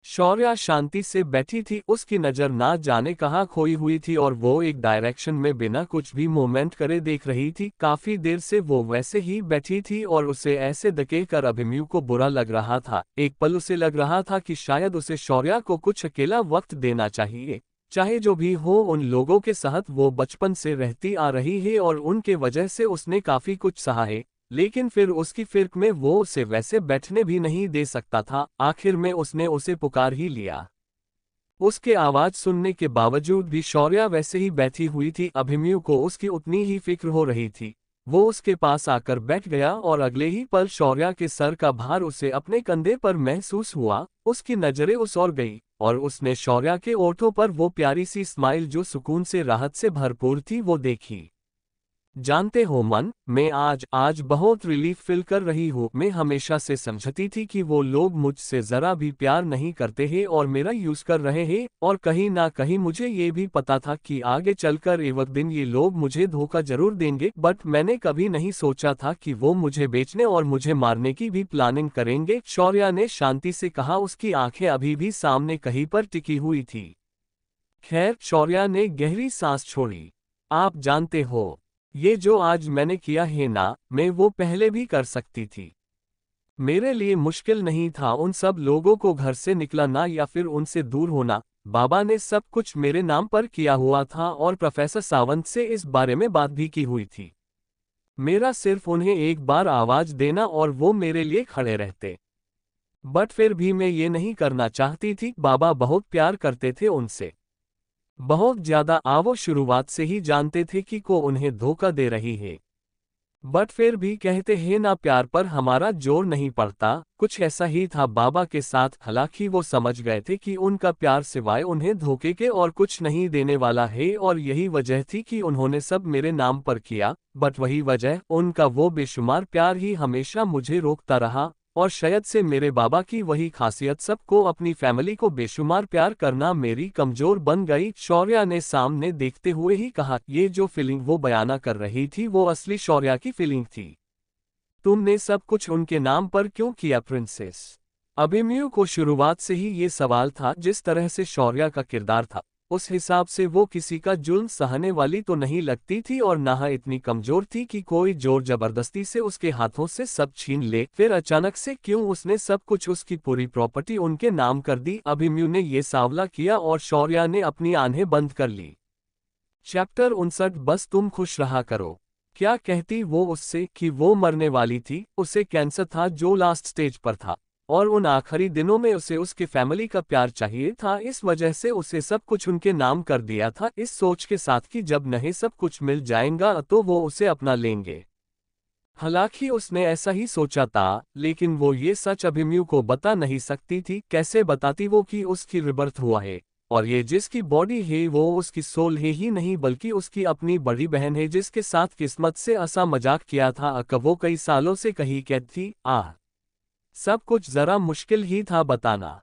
शौर्या शांति से बैठी थी, उसकी नजर ना जाने कहाँ खोई हुई थी और वो एक डायरेक्शन में बिना कुछ भी मूवमेंट करे देख रही थी। काफी देर से वो वैसे ही बैठी थी और उसे ऐसे धकेल कर अभिमन्यु को बुरा लग रहा था। एक पल उसे लग रहा था कि शायद उसे शौर्या को कुछ अकेला वक्त देना चाहिए। चाहे जो भी हो, उन लोगों के साथ वो बचपन से रहती आ रही है और उनके वजह से उसने काफी कुछ सहा है। लेकिन फिर उसकी फिक्र में वो उसे वैसे बैठने भी नहीं दे सकता था। आखिर में उसने उसे पुकार ही लिया। उसके आवाज सुनने के बावजूद भी शौर्या वैसे ही बैठी हुई थी। अभिमन्यु को उसकी उतनी ही फिक्र हो रही थी। वो उसके पास आकर बैठ गया और अगले ही पल शौर्या के सर का भार उसे अपने कंधे पर महसूस हुआ। उसकी नजरें उस ओर गई और उसने शौर्या के ओठों पर वो प्यारी सी स्माइल जो सुकून से राहत से भरपूर थी वो देखी। जानते हो मन, मैं आज बहुत रिलीफ फील कर रही हूँ। मैं हमेशा से समझती थी कि वो लोग मुझसे जरा भी प्यार नहीं करते हैं और मेरा यूज कर रहे हैं, और कहीं ना कहीं मुझे ये भी पता था कि आगे चलकर एक दिन ये लोग मुझे धोखा जरूर देंगे। बट मैंने कभी नहीं सोचा था कि वो मुझे बेचने और मुझे मारने की भी प्लानिंग करेंगे। शौर्या ने शांति से कहा, उसकी आंखें अभी भी सामने कहीं पर टिकी हुई थी। खैर, शौर्या ने गहरी सांस छोड़ी। आप जानते हो, ये जो आज मैंने किया है ना, मैं वो पहले भी कर सकती थी। मेरे लिए मुश्किल नहीं था उन सब लोगों को घर से निकलना या फिर उनसे दूर होना। बाबा ने सब कुछ मेरे नाम पर किया हुआ था और प्रोफेसर सावंत से इस बारे में बात भी की हुई थी। मेरा सिर्फ उन्हें एक बार आवाज देना और वो मेरे लिए खड़े रहते। बट फिर भी मैं ये नहीं करना चाहती थी। बाबा बहुत प्यार करते थे उनसे, बहुत ज्यादा। वो शुरुआत से ही जानते थे कि को उन्हें धोखा दे रही है। बट फिर भी कहते हैं ना, प्यार पर हमारा जोर नहीं पड़ता। कुछ ऐसा ही था बाबा के साथ। हालांकि वो समझ गए थे कि उनका प्यार सिवाय उन्हें धोखे के और कुछ नहीं देने वाला है, और यही वजह थी कि उन्होंने सब मेरे नाम पर किया। बट वही वजह, उनका वो बेशुमार प्यार ही हमेशा मुझे रोकता रहा। और शायद से मेरे बाबा की वही खासियत, सबको अपनी फैमिली को बेशुमार प्यार करना, मेरी कमजोर बन गई। शौर्या ने सामने देखते हुए ही कहा, ये जो फीलिंग वो बयाना कर रही थी वो असली शौर्या की फीलिंग थी। तुमने सब कुछ उनके नाम पर क्यों किया प्रिंसेस? अभिमन्यु को शुरुआत से ही ये सवाल था। जिस तरह से शौर्या का किरदार था, उस हिसाब से वो किसी का जुल्म सहने वाली तो नहीं लगती थी, और ना इतनी कमजोर थी कि कोई जोर जबरदस्ती से उसके हाथों से सब छीन ले। फिर अचानक से क्यों उसने सब कुछ, उसकी पूरी प्रॉपर्टी उनके नाम कर दी? अभिमन्यु ने ये सवाल किया और शौर्या ने अपनी आंखें बंद कर ली। चैप्टर 59। बस तुम खुश रहा करो। क्या कहती वो उससे कि वो मरने वाली थी? उसे कैंसर था जो लास्ट स्टेज पर था, और उन आखिरी दिनों में उसे उसके फैमिली का प्यार चाहिए था। इस वजह से उसे सब कुछ उनके नाम कर दिया था, इस सोच के साथ कि जब नहीं सब कुछ मिल जाएगा तो वो उसे अपना लेंगे। हालांकि उसने ऐसा ही सोचा था, लेकिन वो ये सच अभिमन्यु को बता नहीं सकती थी। कैसे बताती वो कि उसकी रिबर्थ हुआ है, और ये जिसकी बॉडी है वो उसकी सोल है ही नहीं बल्कि उसकी अपनी बड़ी बहन है जिसके साथ किस्मत से ऐसा मजाक किया था। वो कई सालों से कहीं कैद थी। सब कुछ जरा मुश्किल ही था बताना।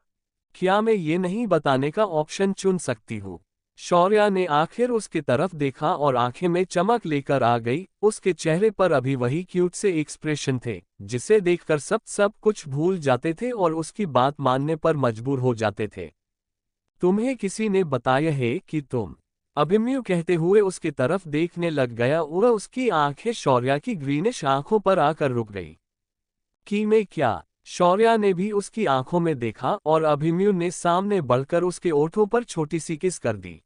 क्या मैं ये नहीं बताने का ऑप्शन चुन सकती हूँ? शौर्या ने आखिर उसकी तरफ देखा और आंखें में चमक लेकर आ गई। उसके चेहरे पर अभी वही क्यूट से एक्सप्रेशन थे जिसे देखकर सब कुछ भूल जाते थे और उसकी बात मानने पर मजबूर हो जाते थे। तुम्हें किसी ने बताया है कि तुम? अभिमन्यु कहते हुए उसकी तरफ देखने लग गया और उसकी आंखें शौर्या की ग्रीनिश आंखों पर आकर रुक गई। कि मैं क्या? शौर्या ने भी उसकी आंखों में देखा और अभिमन्यु ने सामने बढ़कर उसके ओठों पर छोटी सी किस कर दी।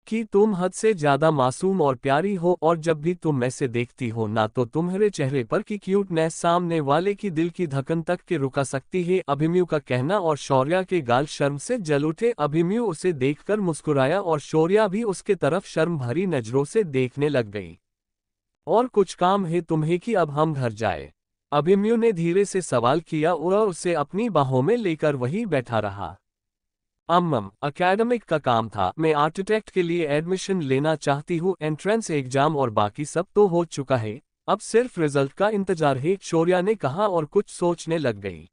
कि तुम हद से ज्यादा मासूम और प्यारी हो और जब भी तुम ऐसे देखती हो ना तो तुम्हारे चेहरे पर की क्यूटनेस सामने वाले की दिल की धड़कन तक के रुका सकती है। अभिमन्यु का कहना और शौर्या के गाल शर्म से जल उठे। अभिमन्यु उसे देखकर मुस्कुराया और शौर्या भी उसके तरफ शर्म भरी नजरों से देखने लग गई। और कुछ काम है तुम्हें कि अब हम घर जाए? अभिमन्यु ने धीरे से सवाल किया और उसे अपनी बाहों में लेकर वहीं बैठा रहा। एकेडमिक का काम था। मैं आर्किटेक्ट के लिए एडमिशन लेना चाहती हूँ। एंट्रेंस एग्जाम और बाकी सब तो हो चुका है, अब सिर्फ रिजल्ट का इंतजार है, शौर्या ने कहा और कुछ सोचने लग गई।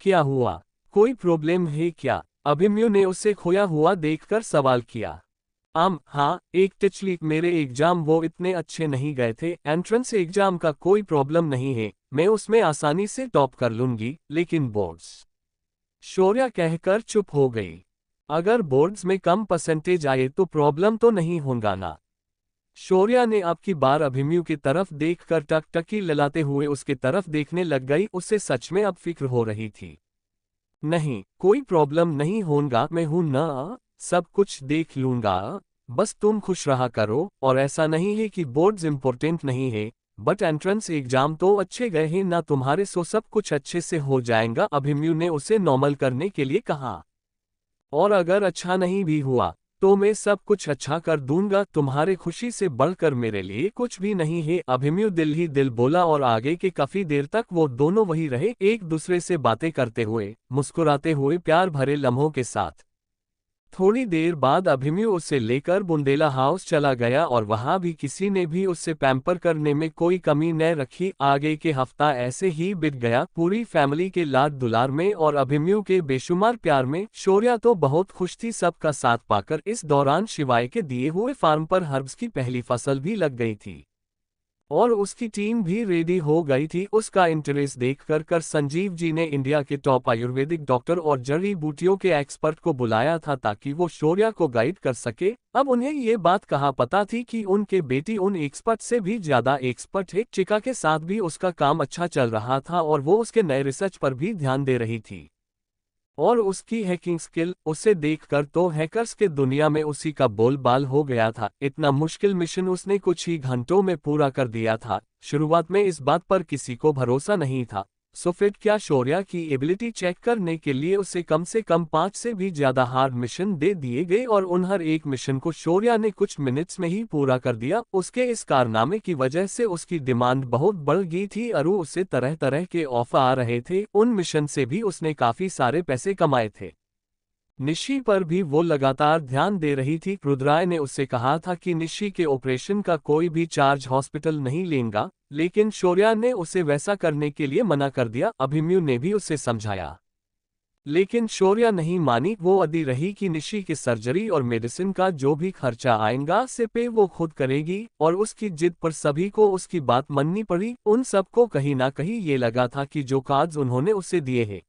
क्या हुआ? कोई प्रॉब्लम है क्या? अभिमन्यु ने उसे खोया हुआ देखकर सवाल किया। हाँ, एक टिचली मेरे एग्जाम वो इतने अच्छे नहीं गए थे। एंट्रेंस एग्जाम का कोई प्रॉब्लम नहीं है, मैं उसमें आसानी से टॉप कर लूंगी, लेकिन बोर्ड्स। शौर्या कहकर चुप हो गई। अगर बोर्ड्स में कम परसेंटेज आए तो प्रॉब्लम तो नहीं होगा ना? शौर्या ने अब की बार अभिमन्यु की तरफ देखकर टकटकी ललाते हुए उसकी तरफ देखने लग गई। उसे सच में अब फिक्र हो रही थी। नहीं, कोई प्रॉब्लम नहीं होगा, मैं हूं ना, सब कुछ देख लूंगा, बस तुम खुश रहा करो। और ऐसा नहीं है कि बोर्ड्स इंपॉर्टेंट नहीं है, बट एंट्रेंस एग्जाम तो अच्छे गए हैं ना तुम्हारे, सो सब कुछ अच्छे से हो जाएगा, अभिमन्यु ने उसे नॉर्मल करने के लिए कहा। और अगर अच्छा नहीं भी हुआ तो मैं सब कुछ अच्छा कर दूंगा, तुम्हारे खुशी से बढ़कर मेरे लिए कुछ भी नहीं है, अभिमन्यु दिल ही दिल बोला। और आगे के काफी देर तक वो दोनों वही रहे, एक दूसरे से बातें करते हुए, मुस्कुराते हुए, प्यार भरे लम्हों के साथ। थोड़ी देर बाद अभिमन्यु उसे लेकर बुंदेला हाउस चला गया और वहां भी किसी ने भी उससे पैम्पर करने में कोई कमी न रखी। आगे के हफ्ता ऐसे ही बीत गया, पूरी फैमिली के लाड दुलार में और अभिमन्यु के बेशुमार प्यार में। शौर्या तो बहुत खुश थी सबका साथ पाकर। इस दौरान शिवाय के दिए हुए फार्म पर हर्ब्स की पहली फसल भी लग गई थी और उसकी टीम भी रेडी हो गई थी। उसका इंटरेस्ट देखकर संजीव जी ने इंडिया के टॉप आयुर्वेदिक डॉक्टर और जड़ी बूटियों के एक्सपर्ट को बुलाया था ताकि वो शौर्या को गाइड कर सके। अब उन्हें ये बात कहाँ पता थी कि उनके बेटी उन एक्सपर्ट से भी ज्यादा एक्सपर्ट है। चिका के साथ भी उसका काम अच्छा चल रहा था और वो उसके नए रिसर्च पर भी ध्यान दे रही थी। और उसकी हैकिंग स्किल, उसे देखकर तो हैकर्स के दुनिया में उसी का बोलबाल हो गया था। इतना मुश्किल मिशन उसने कुछ ही घंटों में पूरा कर दिया था। शुरुआत में इस बात पर किसी को भरोसा नहीं था, सो फिर क्या शौर्या की एबिलिटी चेक करने के लिए उसे कम से कम 5 से भी ज्यादा हार्ड मिशन दे दिए गए और उन हर एक मिशन को शौर्या ने कुछ मिनट्स में ही पूरा कर दिया। उसके इस कारनामे की वजह से उसकी डिमांड बहुत बढ़ गई थी और उसे तरह तरह के ऑफर आ रहे थे। उन मिशन से भी उसने काफी सारे पैसे कमाए थे। निशी पर भी वो लगातार ध्यान दे रही थी। रुद्राय ने उससे कहा था कि निशी के ऑपरेशन का कोई भी चार्ज हॉस्पिटल नहीं लेगा, लेकिन शौर्या ने उसे वैसा करने के लिए मना कर दिया। अभिमन्यु ने भी उसे समझाया, लेकिन शौर्या नहीं मानी। वो अड़ी रही कि निशी की सर्जरी और मेडिसिन का जो भी खर्चा आएगा से पे वो खुद करेगी और उसकी जिद पर सभी को उसकी बात माननी पड़ी। उन सबको कहीं ना कहीं ये लगा था कि जो कार्ड्स उन्होंने उसे दिए हैं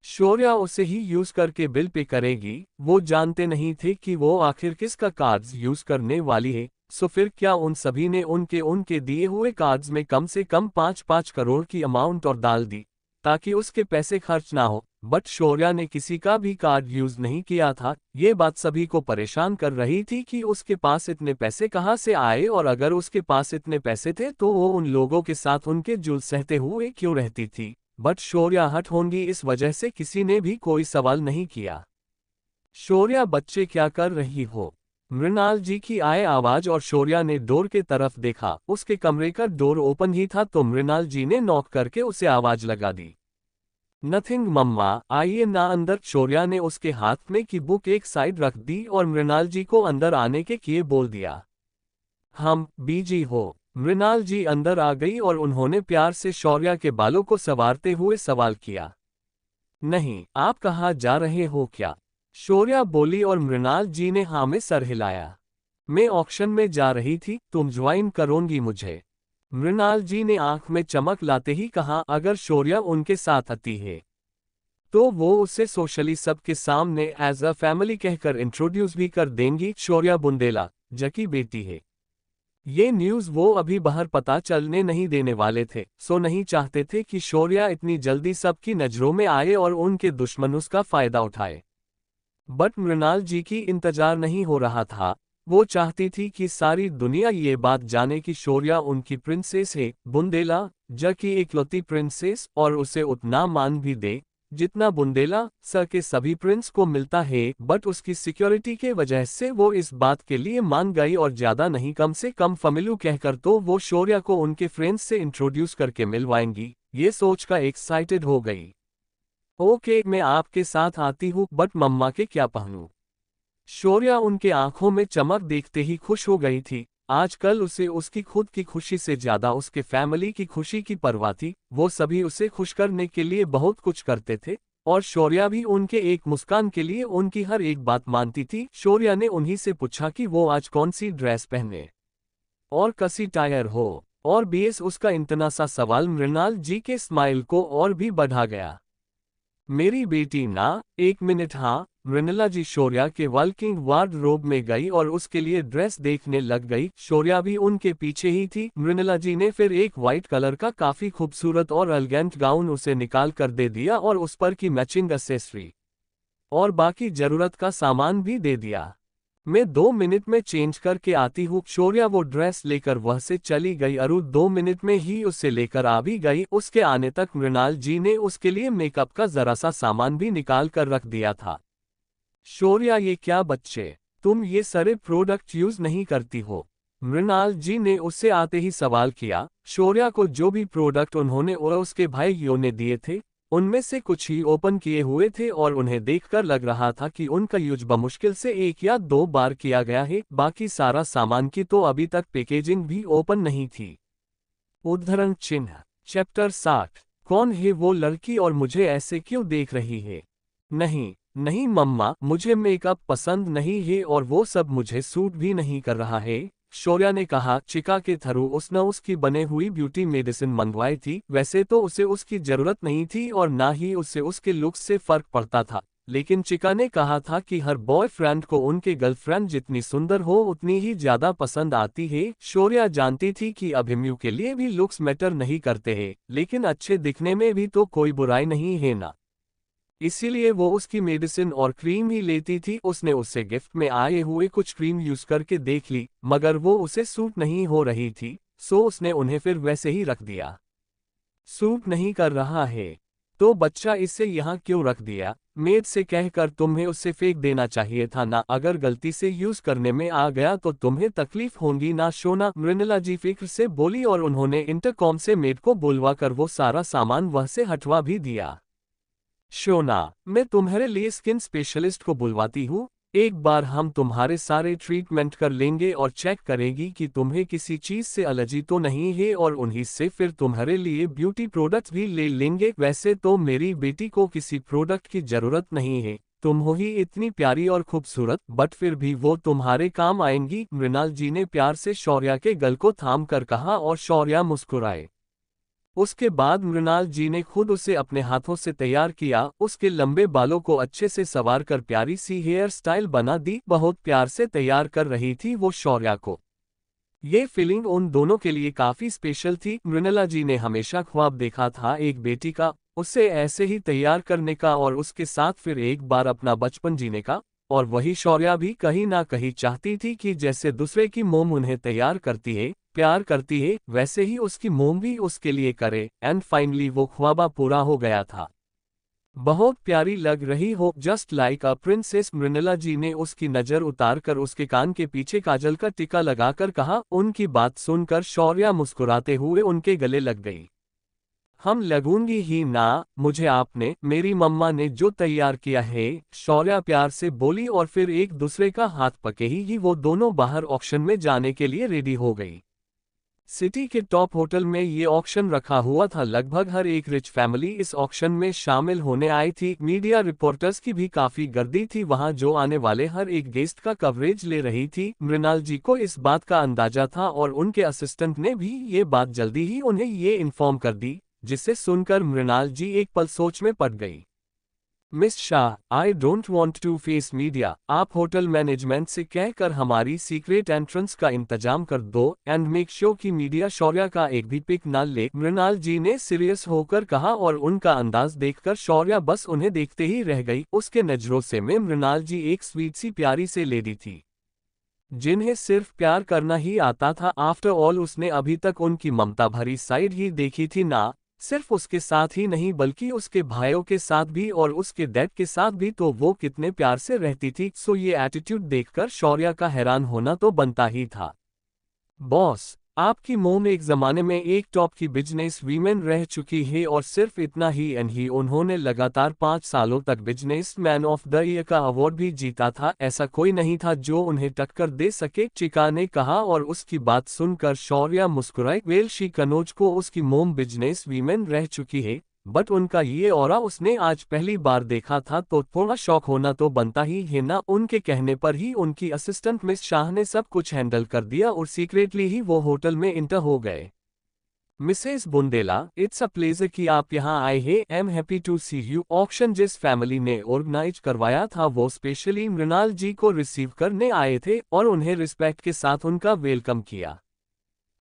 शौर्या उसे ही यूज करके बिल पे करेगी। वो जानते नहीं थे कि वो आखिर किसका कार्ड्स यूज करने वाली है। सो फिर क्या उन सभी ने उनके दिए हुए कार्ड्स में कम से कम 5-5 करोड़ की अमाउंट और डाल दी ताकि उसके पैसे खर्च ना हो। बट शौर्या ने किसी का भी कार्ड यूज नहीं किया था। ये बात सभी को परेशान कर रही थी कि उसके पास इतने पैसे कहाँ से आए और अगर उसके पास इतने पैसे थे तो वो उन लोगों के साथ उनके जुल्म सहते हुए क्यों रहती थी। बट शौर्या हट होंगी, इस वजह से किसी ने भी कोई सवाल नहीं किया। शौर्या, बच्चे क्या कर रही हो? मृणाल जी की आए आवाज और शौर्या ने डोर के तरफ देखा। उसके कमरे का डोर ओपन ही था तो मृणाल जी ने नॉक करके उसे आवाज लगा दी। नथिंग मम्मा, आइए ना अंदर। शौर्या ने उसके हाथ में की बुक एक साइड रख दी और मृणाल जी को अंदर आने के किए बोल दिया। हम बीजी हो। मृणाल जी अंदर आ गई और उन्होंने प्यार से शौर्या के बालों को संवारते हुए सवाल किया। नहीं, आप कहाँ जा रहे हो क्या? शौर्या बोली और मृणाल जी ने हाँ में सर हिलाया। मैं ऑक्शन में जा रही थी, तुम ज्वाइन करोगी मुझे? मृणाल जी ने आंख में चमक लाते ही कहा, अगर शौर्या उनके साथ आती है तो वो उसे सोशली सबके सामने एज अ फैमिली कहकर इंट्रोड्यूस भी कर देंगी। शौर्या बुंदेला जकी बेटी है। ये न्यूज़ वो अभी बाहर पता चलने नहीं देने वाले थे, सो नहीं चाहते थे कि शौर्या इतनी जल्दी सबकी नज़रों में आए और उनके दुश्मन उसका फायदा उठाए। बट मृणाल जी की इंतजार नहीं हो रहा था। वो चाहती थी कि सारी दुनिया ये बात जाने कि शौर्या उनकी प्रिंसेस है, बुंदेला जकी इकलौती प्रिंसेस, और उसे उतना मान भी दे जितना बुंदेला सर के सभी प्रिंस को मिलता है। बट उसकी सिक्योरिटी के वजह से वो इस बात के लिए मान गई और ज्यादा नहीं कम से कम फमिलू कहकर तो वो शौर्या को उनके फ्रेंड्स से इंट्रोड्यूस करके मिलवाएंगी, ये सोचकर एक्साइटेड हो गई। ओके, मैं आपके साथ आती हूँ, बट मम्मा के क्या पहनूं? शौर्या उनके आंखों में चमक देखते ही खुश हो गई थी। आजकल उसे उसकी खुद की खुशी से ज्यादा उसके फैमिली की खुशी की परवाह थी। वो सभी उसे खुश करने के लिए बहुत कुछ करते थे और शौर्या भी उनके एक मुस्कान के लिए उनकी हर एक बात मानती थी। शौर्या ने उन्हीं से पूछा कि वो आज कौन सी ड्रेस पहने और कसी टायर हो, और बीएस उसका इतना सा सवाल मृणाल जी के स्माइल को और भी बढ़ा गया। मेरी बेटी ना, एक मिनट। हाँ, मृणाला जी शौर्या के वर्किंग वार्डरोब में गई और उसके लिए ड्रेस देखने लग गई। शौर्या भी उनके पीछे ही थी। मृणाला जी ने फिर एक व्हाइट कलर का काफी खूबसूरत और एलिगेंट गाउन उसे निकाल कर दे दिया और उस पर की मैचिंग एक्सेसरी और बाकी जरूरत का सामान भी दे दिया। मैं 2 मिनट में चेंज करके आती हूँ। शौर्या वो ड्रेस लेकर वह से चली गई। अरु 2 मिनट में ही उसे लेकर आ भी गई। उसके आने तक मृणाल जी ने उसके लिए मेकअप का जरा सा सामान भी निकाल कर रख दिया था। शौर्या, ये क्या बच्चे, तुम ये सारे प्रोडक्ट यूज नहीं करती हो? मृणाल जी ने उससे आते ही सवाल किया। शौर्या को जो भी प्रोडक्ट उन्होंने और उसके भाइयों ने दिए थे उनमें से कुछ ही ओपन किए हुए थे और उन्हें देखकर लग रहा था कि उनका यूज बमुश्किल से 1 या 2 बार किया गया है। बाकी सारा सामान की तो अभी तक पैकेजिंग भी ओपन नहीं थी। उद्धरण चिन्ह। चैप्टर 60। कौन है वो लड़की और मुझे ऐसे क्यों देख रही है? नहीं नहीं मम्मा, मुझे मेकअप पसंद नहीं है और वो सब मुझे सूट भी नहीं कर रहा है, शौर्या ने कहा। चिका के थ्रू उसने उसकी बने हुई ब्यूटी मेडिसिन मंगवाई थी। वैसे तो उसे उसकी जरूरत नहीं थी और ना ही उसे उसके लुक्स से फर्क पड़ता था, लेकिन चिका ने कहा था कि हर बॉयफ्रेंड को उनके गर्लफ्रेंड जितनी सुंदर हो उतनी ही ज्यादा पसंद आती है। शौर्या जानती थी कि अभिमन्यु के लिए भी लुक्स मैटर नहीं करते हैं, लेकिन अच्छे दिखने में भी तो कोई बुराई नहीं है ना। इसीलिए वो उसकी मेडिसिन और क्रीम ही लेती थी। उसने उससे गिफ्ट में आए हुए कुछ क्रीम यूज करके देख ली, मगर वो उसे सूट नहीं हो रही थी, सो उसने उन्हें फिर वैसे ही रख दिया। सूट नहीं कर रहा है तो बच्चा इसे यहाँ क्यों रख दिया? मेड से कहकर तुम्हें उससे फेंक देना चाहिए था ना। अगर गलती से यूज करने में आ गया तो तुम्हें तकलीफ होगी ना शोना, मृणाला जी फिक्र से बोली और उन्होंने इंटरकॉम से मेड को बुलवा कर वो सारा सामान वह से हटवा भी दिया। शोना, मैं तुम्हारे लिए स्किन स्पेशलिस्ट को बुलवाती हूँ। एक बार हम तुम्हारे सारे ट्रीटमेंट कर लेंगे और चेक करेगी कि तुम्हें किसी चीज से एलर्जी तो नहीं है और उन्हीं से फिर तुम्हारे लिए ब्यूटी प्रोडक्ट्स भी ले लेंगे। वैसे तो मेरी बेटी को किसी प्रोडक्ट की जरूरत नहीं है, तुम हो ही इतनी प्यारी और खूबसूरत, बट फिर भी वो तुम्हारे काम आएंगी, मृणाल जी ने प्यार से शौर्या के गल को थाम कर कहा और शौर्या मुस्कुराए। उसके बाद मृणाल जी ने खुद उसे अपने हाथों से तैयार किया। उसके लंबे बालों को अच्छे से संवार कर प्यारी सी हेयर स्टाइल बना दी। बहुत प्यार से तैयार कर रही थी वो शौर्या को। ये फीलिंग उन दोनों के लिए काफी स्पेशल थी। मृणाला जी ने हमेशा ख्वाब देखा था एक बेटी का, उसे ऐसे ही तैयार करने का और उसके साथ फिर एक बार अपना बचपन जीने का। और वही शौर्या भी कहीं ना कहीं चाहती थी कि जैसे दूसरे की मोम उन्हें तैयार करती है, प्यार करती है, वैसे ही उसकी मोम भी उसके लिए करे। एंड फाइनली वो ख्वाबा पूरा हो गया था। बहुत प्यारी लग रही हो, जस्ट लाइक अ प्रिंसेस। मृणाला जी ने उसकी नजर उतारकर उसके कान के पीछे काजल का टिका लगाकर कहा। उनकी बात सुनकर शौर्या मुस्कुराते हुए उनके गले लग गई। हम लगूंगी ही ना, मुझे आपने, मेरी मम्मा ने जो तैयार किया है, शौर्या प्यार से बोली और फिर एक दूसरे का हाथ पके ही वो दोनों बाहर ऑक्शन में जाने के लिए रेडी हो गई। सिटी के टॉप होटल में ये ऑक्शन रखा हुआ था। लगभग हर एक रिच फैमिली इस ऑक्शन में शामिल होने आई थी। मीडिया रिपोर्टर्स की भी काफी गर्दी थी वहां, जो आने वाले हर एक गेस्ट का कवरेज ले रही थी। मृणाल जी को इस बात का अंदाजा था और उनके असिस्टेंट ने भी ये बात जल्दी ही उन्हें ये इन्फॉर्म कर दी, जिसे सुनकर मृणाल जी एक पल सोच में पड़ गई। Miss Shah, I don't want to face media. आप होटल मैनेजमेंट से कहकर हमारी सीक्रेट एंट्रेंस का इंतजाम कर दो एंड मेक श्योर कि मीडिया शौर्या का एक भी पिक ना ले, मृणाल जी ने सीरियस होकर कहा और उनका अंदाज देखकर शौर्या बस उन्हें देखते ही रह गई। उसके नजरों से में मृणाल जी एक स्वीट सी प्यारी से लेडी थी, जिन्हें सिर्फ प्यार करना ही आता था। आफ्टर ऑल उसने अभी तक उनकी ममता भरी साइड ही देखी थी ना, सिर्फ उसके साथ ही नहीं बल्कि उसके भाइयों के साथ भी और उसके डैड के साथ भी, तो वो कितने प्यार से रहती थी। सो ये एटीट्यूड देखकर शौर्या का हैरान होना तो बनता ही था। बॉस, आपकी मोम एक जमाने में एक टॉप की बिजनेस वीमेन रह चुकी है और सिर्फ इतना ही नहीं, उन्होंने लगातार 5 सालों तक business man of the year का अवार्ड भी जीता था। ऐसा कोई नहीं था जो उन्हें टक्कर दे सके, चिका ने कहा और उसकी बात सुनकर शौर्या मुस्कुराई। वेल, शी कनोज को उसकी मोम बिजनेस वीमेन रह चुकी है, बट उनका ये ऑरा उसने आज पहली बार देखा था, तो थोड़ा शौक होना तो बनता ही है ना। उनके कहने पर ही उनकी असिस्टेंट मिस शाह ने सब कुछ हैंडल कर दिया और सीक्रेटली ही वो होटल में इंटर हो गए। Mrs Bundela, it's a pleasure कि आप यहाँ आए हैं। I am happy to see you. Auction जिस फैमिली ने ऑर्गेनाइज करवाया था वो स्पेशली मृणाल जी को रिसीव करने आए थे और उन्हें रिस्पेक्ट के साथ उनका वेलकम किया।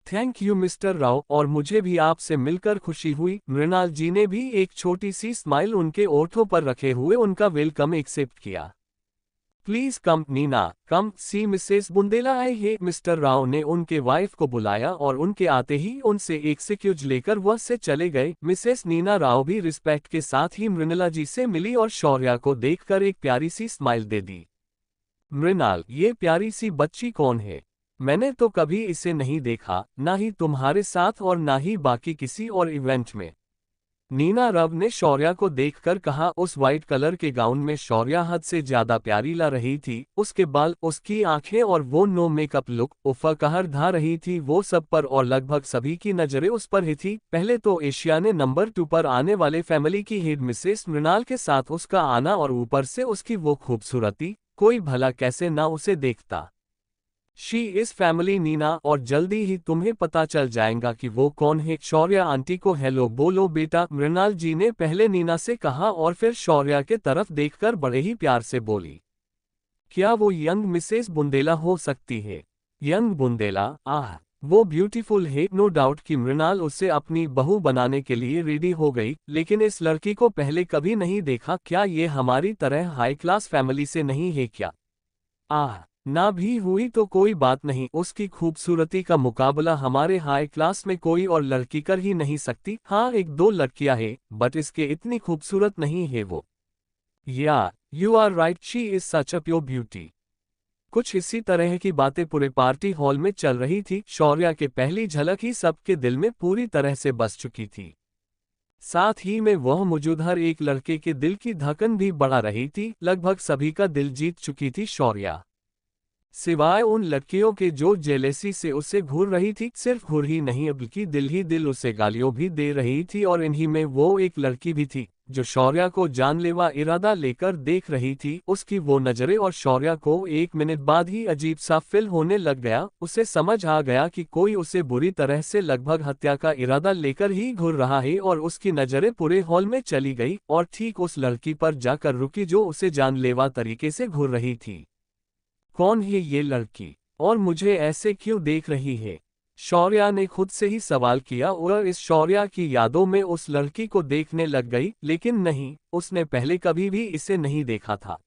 थैंक यू मिस्टर राव, और मुझे भी आपसे मिलकर खुशी हुई। मृणाल जी ने भी एक छोटी सी स्माइल उनके ओठों पर रखे हुए उनका वेलकम एक्सेप्ट किया। Please come Neena, come see Mrs Bundela आए है। मिस्टर राव ने उनके वाइफ को बुलाया और उनके आते ही उनसे एक सिक्यूज लेकर वह से चले गए। मिसेस नीना राव भी रिस्पेक्ट के साथ ही मृणाला जी से मिली और शौर्या को देखकर एक प्यारी सी स्माइल दे दी। मृणाल, ये प्यारी सी बच्ची कौन है? मैंने तो कभी इसे नहीं देखा, ना ही तुम्हारे साथ और ना ही बाकी किसी और इवेंट में। नीना रव ने शौर्या को देखकर कहा। उस वाइट कलर के गाउन में शौर्या हद से ज्यादा प्यारी ला रही थी। उसके बाल, उसकी आंखें और वो नो मेकअप लुक, उफ़, कहर ढा रही थी वो सब पर, और लगभग सभी की नजरें उस पर ही थी। पहले तो एशिया ने नंबर 2 पर आने वाले फैमिली की हेड मिसेस मृणाल के साथ उसका आना और ऊपर से उसकी वो खूबसूरती, कोई भला कैसे ना उसे देखता। शी इज फैमिली नीना, और जल्दी ही तुम्हें पता चल जाएगा कि वो कौन है। शौर्या आंटी को हेलो बोलो बेटा, मृणाल जी ने पहले नीना से कहा और फिर शौर्या के तरफ देखकर बड़े ही प्यार से बोली। क्या वो यंग मिसेस बुंदेला हो सकती है? यंग बुंदेला, आह, वो ब्यूटीफुल है, नो डाउट कि मृणाल उससे अपनी बहू बनाने के लिए रेडी हो गई, लेकिन इस लड़की को पहले कभी नहीं देखा। क्या ये हमारी तरह हाई क्लास फैमिली से नहीं है क्या? आह, ना भी हुई तो कोई बात नहीं, उसकी खूबसूरती का मुकाबला हमारे हाई क्लास में कोई और लड़की कर ही नहीं सकती। हाँ, एक दो लड़कियां हैं, बट इसके इतनी खूबसूरत नहीं है वो। Yeah, you are right, she is such a pure beauty. कुछ इसी तरह की बातें पूरे पार्टी हॉल में चल रही थी। शौर्या के पहली झलक ही सबके दिल में पूरी तरह से बस चुकी थी। साथ ही में वह मौजूद हर एक लड़के के दिल की धड़कन भी बढ़ा रही थी। लगभग सभी का दिल जीत चुकी थी शौर्या, सिवाय उन लड़कियों के जो जेलेसी से उसे घूर रही थी। सिर्फ घूर ही नहीं बल्कि दिल ही दिल उसे गालियों भी दे रही थी, और इन्हीं में वो एक लड़की भी थी जो शौर्या को जानलेवा इरादा लेकर देख रही थी। उसकी वो नजरें और शौर्या को 1 मिनट बाद ही अजीब सा फील होने लग गया। उसे समझ आ गया कि कोई उसे बुरी तरह से लगभग हत्या का इरादा लेकर ही घूर रहा है, और उसकी नजरें पूरे हॉल में चली गई और ठीक उस लड़की पर जाकर रुकी जो उसे जानलेवा तरीके से घूर रही थी। कौन है ये लड़की, और मुझे ऐसे क्यों देख रही है? शौर्या ने खुद से ही सवाल किया और इस शौर्या की यादों में उस लड़की को देखने लग गई, लेकिन नहीं, उसने पहले कभी भी इसे नहीं देखा था।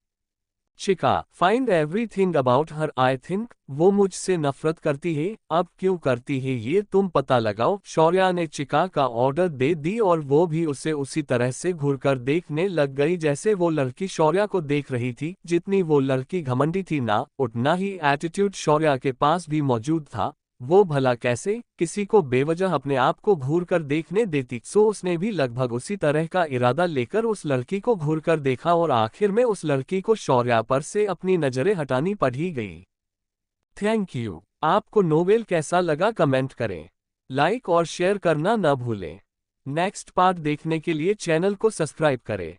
चिका, find everything about her I think, वो मुझसे नफरत करती है, अब क्यों करती है ये तुम पता लगाओ। शौर्या ने चिका का ऑर्डर दे दी और वो भी उसे उसी तरह से घूरकर देखने लग गई जैसे वो लड़की शौर्या को देख रही थी। जितनी वो लड़की घमंडी थी ना, उतना ही एटीट्यूड शौर्या के पास भी मौजूद था। वो भला कैसे किसी को बेवजह अपने आप को घूरकर देखने देती। सो उसने भी लगभग उसी तरह का इरादा लेकर उस लड़की को घूरकर देखा और आखिर में उस लड़की को शौर्या पर से अपनी नजरें हटानी पड़ ही गई। Thank you. आपको नोवेल कैसा लगा कमेंट करें। लाइक और शेयर करना न भूलें। नेक्स्ट पार्ट देखने के लिए चैनल को सब्सक्राइब करें।